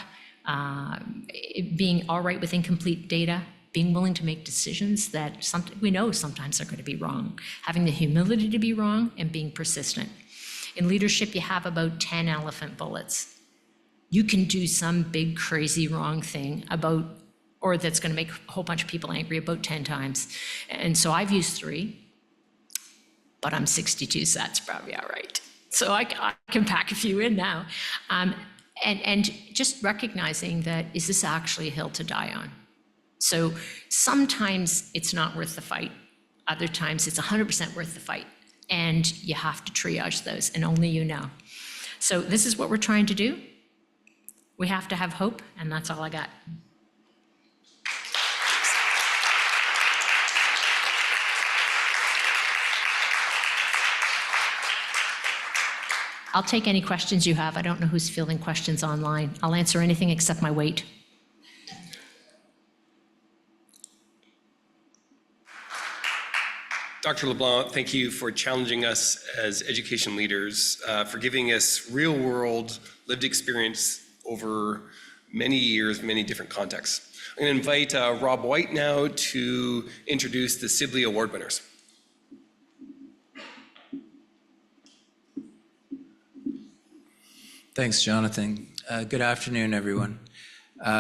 being all right with incomplete data, being willing to make decisions that we know sometimes are going to be wrong, having the humility to be wrong, and being persistent. In leadership, you have about 10 elephant bullets. You can do some big, crazy, wrong thing or that's going to make a whole bunch of people angry about 10 times. And so I've used 3, but I'm 62, so that's probably all right. So I can pack a few in now. And just recognizing that, is this actually a hill to die on? So sometimes it's not worth the fight. Other times it's 100% worth the fight. And you have to triage those, and only you know. So this is what we're trying to do. We have to have hope, and that's all I got. I'll take any questions you have. I don't know who's fielding questions online. I'll answer anything except my weight. Dr. LeBlanc, thank you for challenging us as education leaders, for giving us real-world lived experience over many years, many different contexts. I'm going to invite Rob White now to introduce the Sibley Award winners. Thanks, Jonathan. Good afternoon, everyone.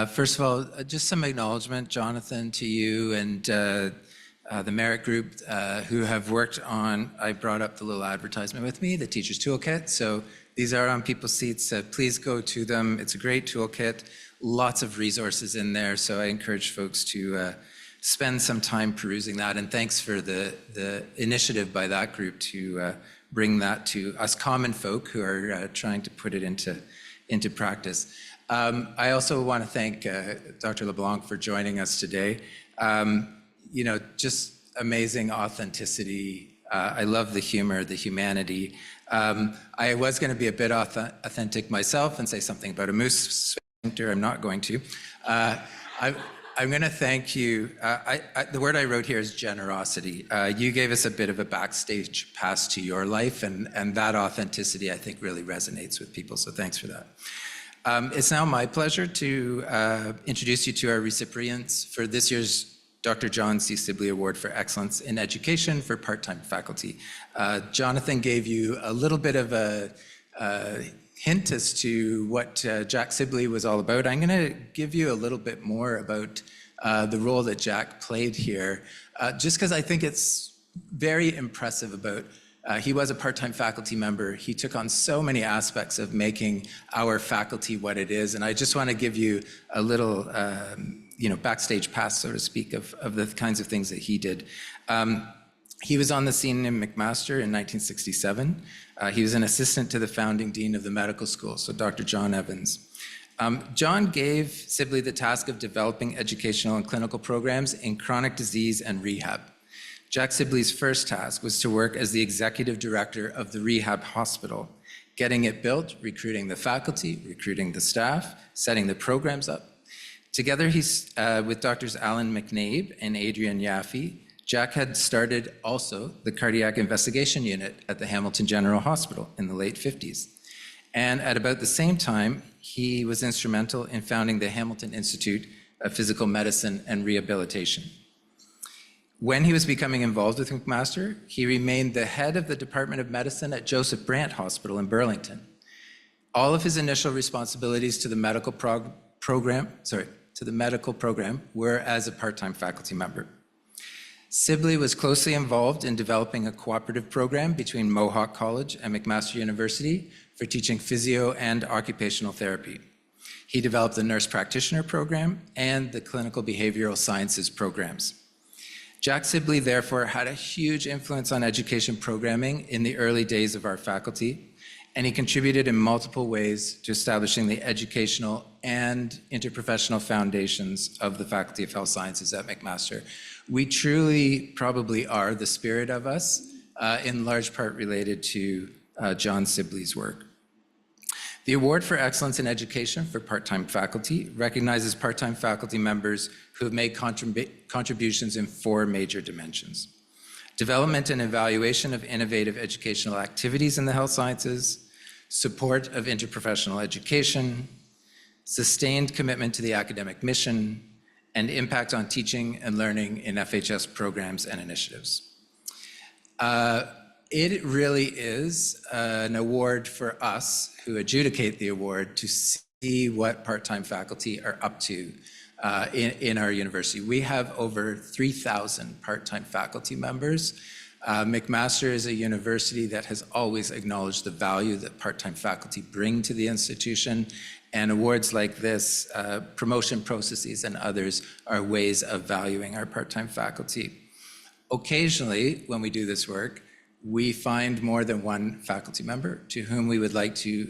First of all, just some acknowledgement, Jonathan, to you and the Merit Group who have worked on, I brought up the little advertisement with me, the Teacher's Toolkit. So these are on people's seats. Please go to them. It's a great toolkit, lots of resources in there. So I encourage folks to spend some time perusing that. And thanks for the initiative by that group to bring that to us common folk who are trying to put it into practice. I also want to thank Dr. LeBlanc for joining us today. You know, just amazing authenticity. I love the humor, the humanity. I was going to be a bit authentic myself and say something about a moose sphincter. I'm not going to. I'm going to thank you. The word I wrote here is generosity. You gave us a bit of a backstage pass to your life, and that authenticity, I think, really resonates with people, so thanks for that. It's now my pleasure to introduce you to our recipients for this year's Dr. John C. Sibley Award for Excellence in Education for Part-Time Faculty. Jonathan gave you a little bit of a hint as to what Jack Sibley was all about. I'm going to give you a little bit more about the role that Jack played here, just because I think it's very impressive about, he was a part-time faculty member. He took on so many aspects of making our faculty what it is, and I just want to give you a little backstage pass, so to speak, of the kinds of things that he did. He was on the scene in McMaster in 1967. He was an assistant to the founding dean of the medical school, so Dr. John Evans. John gave Sibley the task of developing educational and clinical programs in chronic disease and rehab. Jack Sibley's first task was to work as the executive director of the rehab hospital, getting it built, recruiting the faculty, recruiting the staff, setting the programs up. Together with Drs. Alan McNabe and Adrian Yaffe, Jack had started also the cardiac investigation unit at the Hamilton General Hospital in the late 50s. And at about the same time, he was instrumental in founding the Hamilton Institute of Physical Medicine and Rehabilitation. When he was becoming involved with McMaster, he remained the head of the Department of Medicine at Joseph Brant Hospital in Burlington. All of his initial responsibilities to the medical program were as a part-time faculty member. Sibley was closely involved in developing a cooperative program between Mohawk College and McMaster University for teaching physio and occupational therapy. He developed the nurse practitioner program and the clinical behavioral sciences programs. Jack Sibley, therefore, had a huge influence on education programming in the early days of our faculty, and he contributed in multiple ways to establishing the educational and interprofessional foundations of the Faculty of Health Sciences at McMaster. We truly probably are the spirit of us, in large part related to John Sibley's work. The Award for Excellence in Education for part-time faculty recognizes part-time faculty members who have made contributions in 4 major dimensions: development and evaluation of innovative educational activities in the health sciences, support of interprofessional education, sustained commitment to the academic mission, and impact on teaching and learning in FHS programs and initiatives. It really is an award for us who adjudicate the award to see what part-time faculty are up to in our university. We have over 3,000 part-time faculty members. McMaster is a university that has always acknowledged the value that part-time faculty bring to the institution, and awards like this, promotion processes and others, are ways of valuing our part-time faculty. Occasionally, when we do this work, we find more than one faculty member to whom we would like to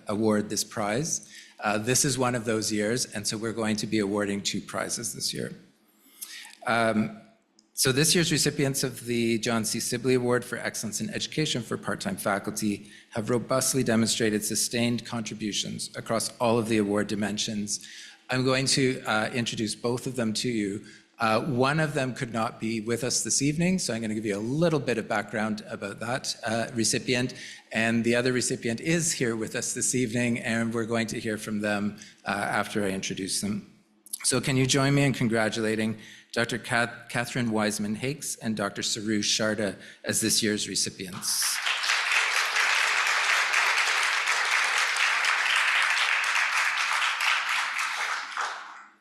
award this prize. This is one of those years, and so we're going to be awarding 2 prizes this year. So this year's recipients of the John C. Sibley Award for Excellence in Education for part-time faculty have robustly demonstrated sustained contributions across all of the award dimensions. I'm going to introduce both of them to you. One of them could not be with us this evening, so I'm going to give you a little bit of background about that recipient. And the other recipient is here with us this evening, and we're going to hear from them after I introduce them. So can you join me in congratulating Dr. Catherine Wiseman-Hakes and Dr. Saru Sharda as this year's recipients.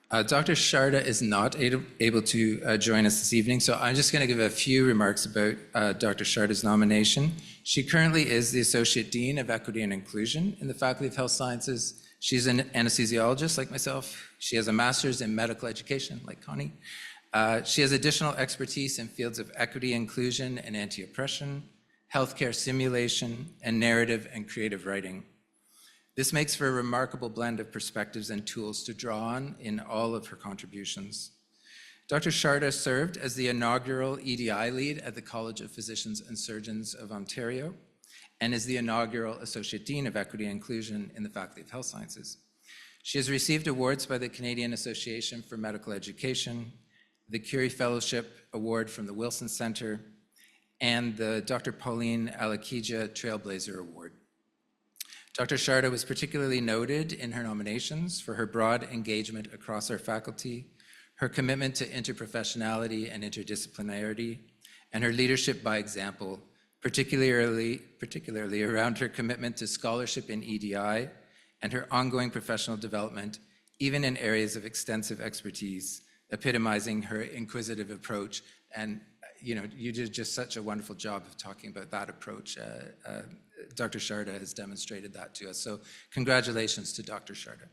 Dr. Sharda is not able to join us this evening, so I'm just going to give a few remarks about Dr. Sharda's nomination. She currently is the Associate Dean of Equity and Inclusion in the Faculty of Health Sciences. She's an anesthesiologist like myself. She has a master's in medical education like Connie. She has additional expertise in fields of equity, inclusion, and anti-oppression, healthcare simulation, and narrative and creative writing. This makes for a remarkable blend of perspectives and tools to draw on in all of her contributions. Dr. Sharda served as the inaugural EDI lead at the College of Physicians and Surgeons of Ontario and is the inaugural Associate Dean of Equity and Inclusion in the Faculty of Health Sciences. She has received awards by the Canadian Association for Medical Education, the Curie Fellowship Award from the Wilson Center, and the Dr. Pauline Alakija Trailblazer Award. Dr. Sharda was particularly noted in her nominations for her broad engagement across our faculty, her commitment to interprofessionality and interdisciplinarity, and her leadership by example, particularly around her commitment to scholarship in EDI and her ongoing professional development, even in areas of extensive expertise, epitomizing her inquisitive approach. And you did just such a wonderful job of talking about that approach. Dr. Sharda has demonstrated that to us. So congratulations to Dr. Sharda.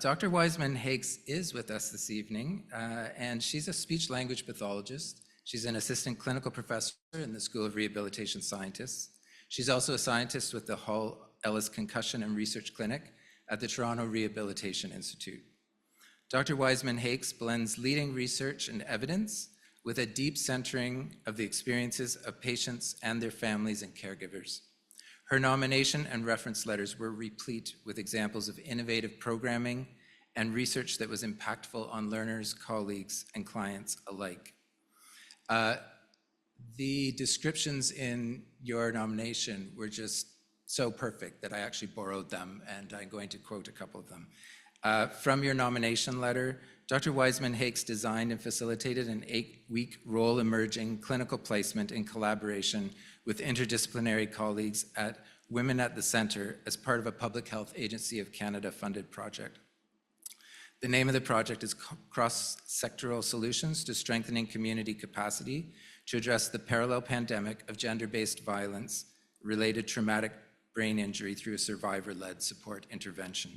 Dr. Wiseman-Hakes is with us this evening, and she's a speech-language pathologist. She's an assistant clinical professor in the School of Rehabilitation Scientists. She's also a scientist with the Hall Ellis Concussion and Research Clinic, at the Toronto Rehabilitation Institute. Dr. Wiseman-Hakes blends leading research and evidence with a deep centering of the experiences of patients and their families and caregivers. Her nomination and reference letters were replete with examples of innovative programming and research that was impactful on learners, colleagues, and clients alike. The descriptions in your nomination were just so perfect that I actually borrowed them, and I'm going to quote a couple of them. From your nomination letter, Dr. Wiseman-Hakes designed and facilitated an 8-week role-emerging clinical placement in collaboration with interdisciplinary colleagues at Women at the Centre as part of a Public Health Agency of Canada funded project. The name of the project is Cross-Sectoral Solutions to Strengthening Community Capacity to address the parallel pandemic of gender-based violence related traumatic brain injury through a survivor-led support intervention.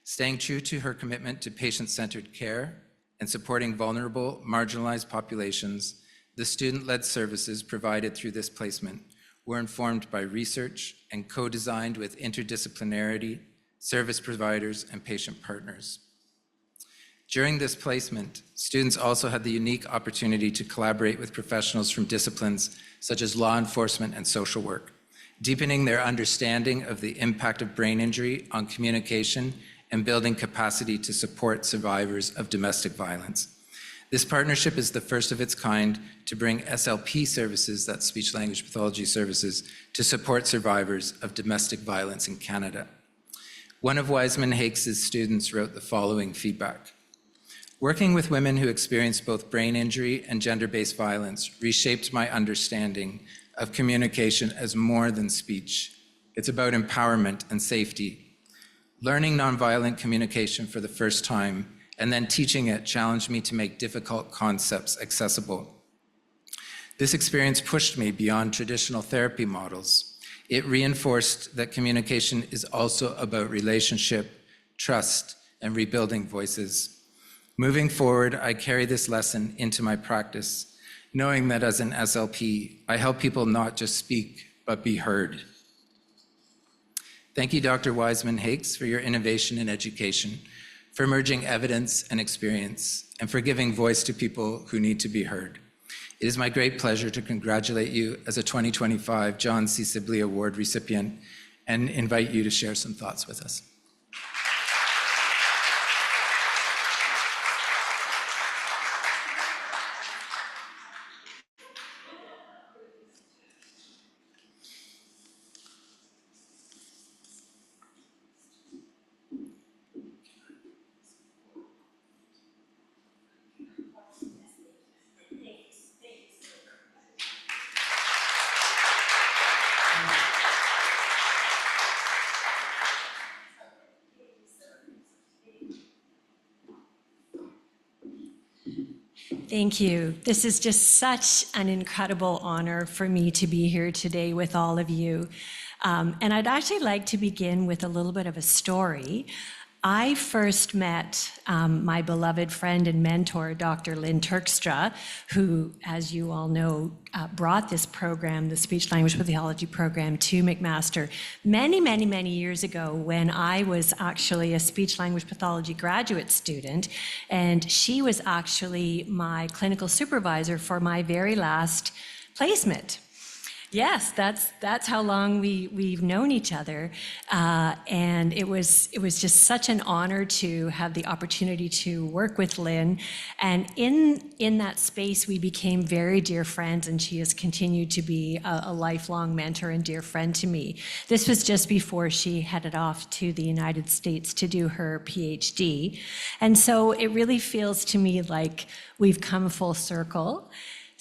Staying true to her commitment to patient-centered care and supporting vulnerable, marginalized populations, the student-led services provided through this placement were informed by research and co-designed with interdisciplinarity, service providers, and patient partners. During this placement, students also had the unique opportunity to collaborate with professionals from disciplines such as law enforcement and social work, deepening their understanding of the impact of brain injury on communication and building capacity to support survivors of domestic violence. This partnership is the first of its kind to bring SLP services, that's speech language pathology services, to support survivors of domestic violence in Canada. One of Wiseman-Hakes' students wrote the following feedback. Working with women who experienced both brain injury and gender-based violence reshaped my understanding of communication as more than speech. It's about empowerment and safety. Learning nonviolent communication for the first time and then teaching it challenged me to make difficult concepts accessible. This experience pushed me beyond traditional therapy models. It reinforced that communication is also about relationship, trust, and rebuilding voices. Moving forward, I carry this lesson into my practice, knowing that as an SLP, I help people not just speak, but be heard. Thank you, Dr. Wiseman-Hakes, for your innovation in education, for merging evidence and experience, and for giving voice to people who need to be heard. It is my great pleasure to congratulate you as a 2025 John C. Sibley Award recipient and invite you to share some thoughts with us. Thank you. This is just such an incredible honor for me to be here today with all of you. And I'd actually like to begin with a little bit of a story. I first met my beloved friend and mentor, Dr. Lynn Turkstra, who, as you all know, brought this program, the speech language pathology program, to McMaster many, many, many years ago when I was actually a speech language pathology graduate student, and she was actually my clinical supervisor for my very last placement. Yes, that's how long we've known each other, and it was just such an honor to have the opportunity to work with Lynn. And in that space, we became very dear friends, and she has continued to be a lifelong mentor and dear friend to me. This was just before she headed off to the United States to do her PhD, and so it really feels to me like we've come full circle.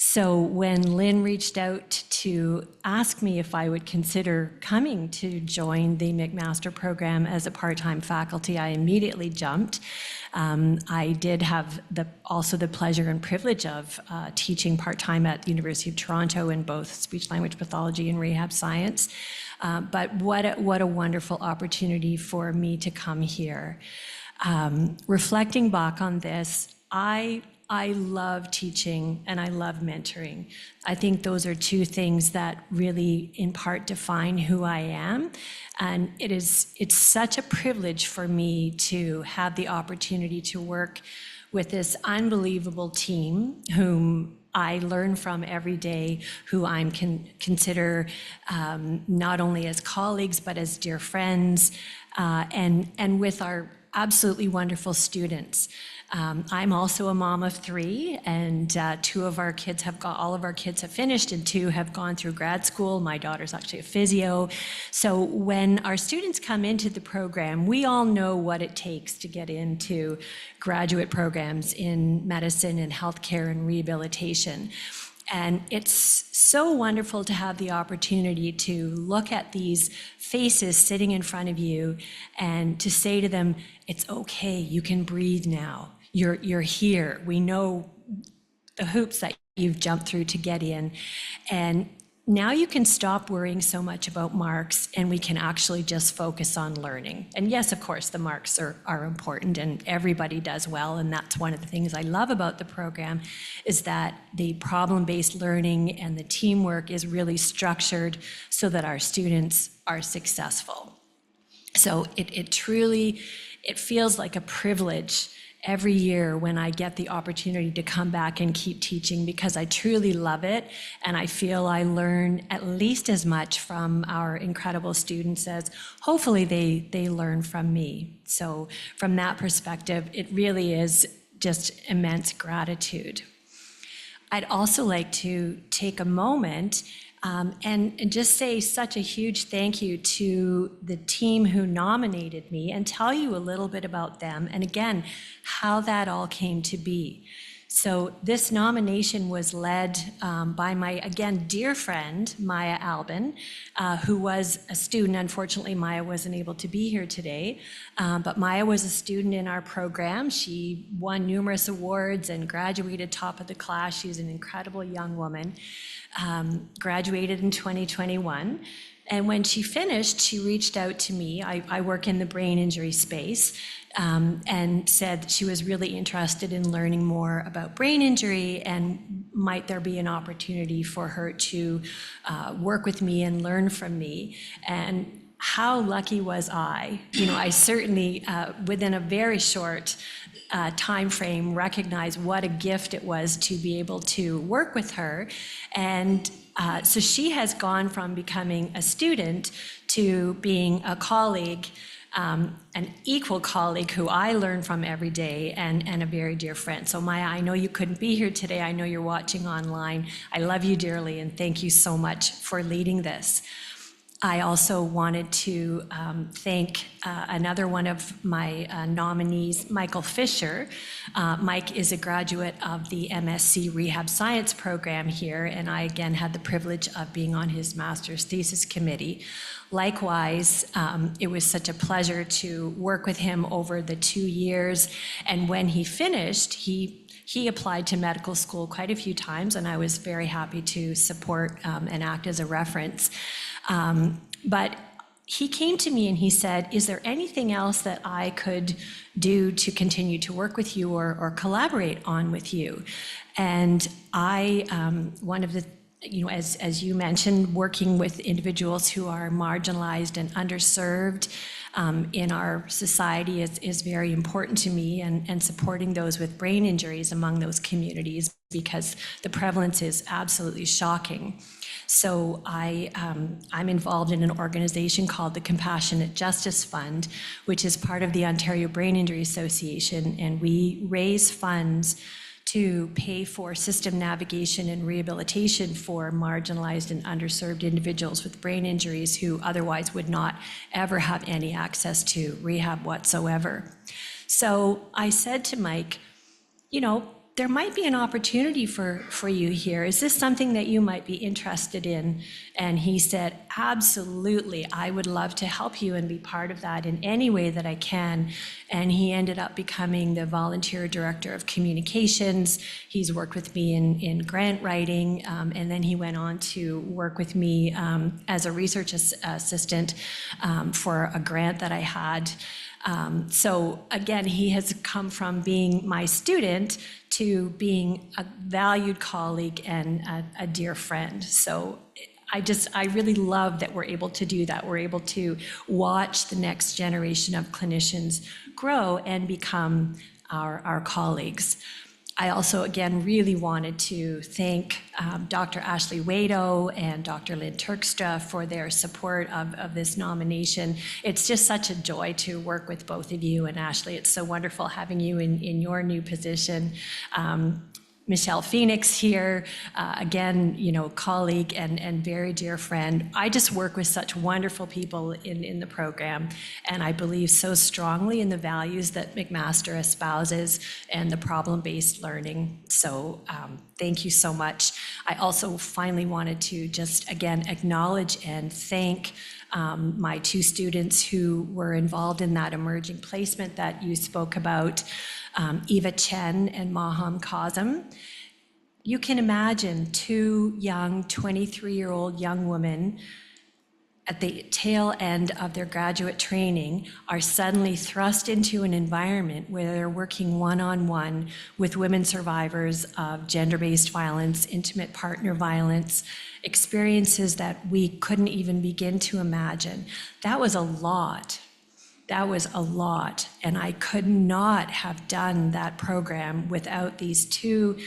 So when Lynn reached out to ask me if I would consider coming to join the McMaster program as a part-time faculty, I immediately jumped. I did have also the pleasure and privilege of teaching part-time at the University of Toronto in both speech language pathology and rehab science. But what a wonderful opportunity for me to come here. Reflecting back on this, I I love teaching and I love mentoring. I think those are two things that really in part define who I am. And it's such a privilege for me to have the opportunity to work with this unbelievable team whom I learn from every day, who I'm consider not only as colleagues, but as dear friends, and with our absolutely wonderful students. I'm also a mom of 3, and all of our kids have finished, and 2 have gone through grad school. My daughter's actually a physio. So when our students come into the program, we all know what it takes to get into graduate programs in medicine and healthcare and rehabilitation. And it's so wonderful to have the opportunity to look at these faces sitting in front of you and to say to them, it's okay, you can breathe now. You're here. We know the hoops that you've jumped through to get in. And now you can stop worrying so much about marks, and we can actually just focus on learning. And yes, of course, the marks are important, and everybody does well. And that's one of the things I love about the program, is that the problem-based learning and the teamwork is really structured so that our students are successful. So it truly feels like a privilege every year when I get the opportunity to come back and keep teaching, because I truly love it, and I feel I learn at least as much from our incredible students as hopefully they learn from me. So from that perspective, it really is just immense gratitude. I'd also like to take a moment and just say such a huge thank you to the team who nominated me, and tell you a little bit about them, and again, how that all came to be. So this nomination was led by my, again, dear friend, Maya Albin, who was a student. Unfortunately, Maya wasn't able to be here today, but Maya was a student in our program. She won numerous awards and graduated top of the class. She's an incredible young woman. Graduated in 2021. And when she finished, she reached out to me. I work in the brain injury space, and said she was really interested in learning more about brain injury, and might there be an opportunity for her to work with me and learn from me. And how lucky was I? You know, I certainly, within a very short time frame, recognized what a gift it was to be able to work with her. And so she has gone from becoming a student to being a colleague, an equal colleague who I learn from every day, and a very dear friend. So Maya, I know you couldn't be here today. I know you're watching online. I love you dearly, and thank you so much for leading this. I also wanted to thank another one of my nominees, Michael Fisher. Mike is a graduate of the MSc Rehab Science program here, and I again had the privilege of being on his master's thesis committee. Likewise, it was such a pleasure to work with him over the 2 years, and when he finished, he applied to medical school quite a few times, and I was very happy to support and act as a reference. But he came to me and he said, is there anything else that I could do to continue to work with you or collaborate on with you? And I, one of the, you know, as you mentioned, working with individuals who are marginalized and underserved in our society is very important to me, and supporting those with brain injuries among those communities, because the prevalence is absolutely shocking. So I'm involved in an organization called the Compassionate Justice Fund, which is part of the Ontario Brain Injury Association, and we raise funds to pay for system navigation and rehabilitation for marginalized and underserved individuals with brain injuries who otherwise would not ever have any access to rehab whatsoever. So I said to Mike, you know, there might be an opportunity for you here. Is this something that you might be interested in? And he said, absolutely, I would love to help you and be part of that in any way that I can. And he ended up becoming the volunteer director of communications. He's worked with me in grant writing, and then he went on to work with me as a research assistant for a grant that I had. So again, he has come from being my student to being a valued colleague and a dear friend. So I really love that we're able to do that. We're able to watch the next generation of clinicians grow and become our colleagues. I also, again, really wanted to thank Dr. Ashley Wado and Dr. Lynn Turkstra for their support of this nomination. It's just such a joy to work with both of you. And Ashley, it's so wonderful having you in your new position. Michelle Phoenix here, again, colleague and very dear friend. I just work with such wonderful people in the program, and I believe so strongly in the values that McMaster espouses and the problem-based learning. So thank you so much. I also finally wanted to just, again, acknowledge and thank my two students who were involved in that emerging placement that you spoke about, Eva Chen and Maham Kazem. You can imagine two young 23-year-old young women at the tail end of their graduate training are suddenly thrust into an environment where they're working one-on-one with women survivors of gender-based violence, intimate partner violence, experiences that we couldn't even begin to imagine. That was a lot. That was a lot, and I could not have done that program without these two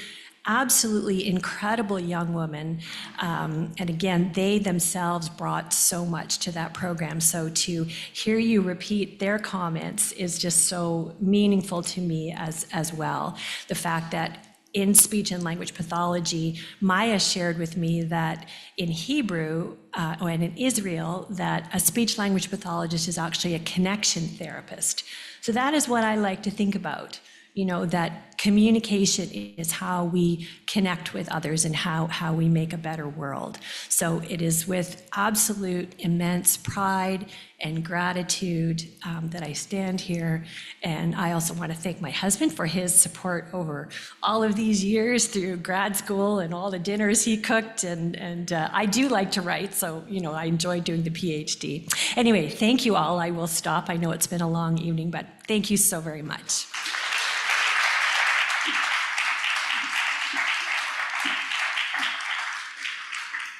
absolutely incredible young women. And again, they themselves brought so much to that program. So to hear you repeat their comments is just so meaningful to me as well. The fact that in speech and language pathology, Maya shared with me that in Hebrew and in Israel, that a speech language pathologist is actually a connection therapist. So that is what I like to think about, that communication is how we connect with others and how we make a better world. So it is with absolute immense pride and gratitude that I stand here. And I also want to thank my husband for his support over all of these years through grad school and all the dinners he cooked. And I do like to write, so I enjoy doing the PhD. Anyway, thank you all. I will stop. I know it's been a long evening, but thank you so very much.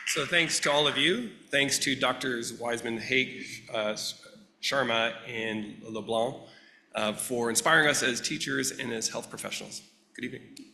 So thanks to all of you. Thanks to Drs. Wiseman, Haig, Sharma, and LeBlanc for inspiring us as teachers and as health professionals. Good evening.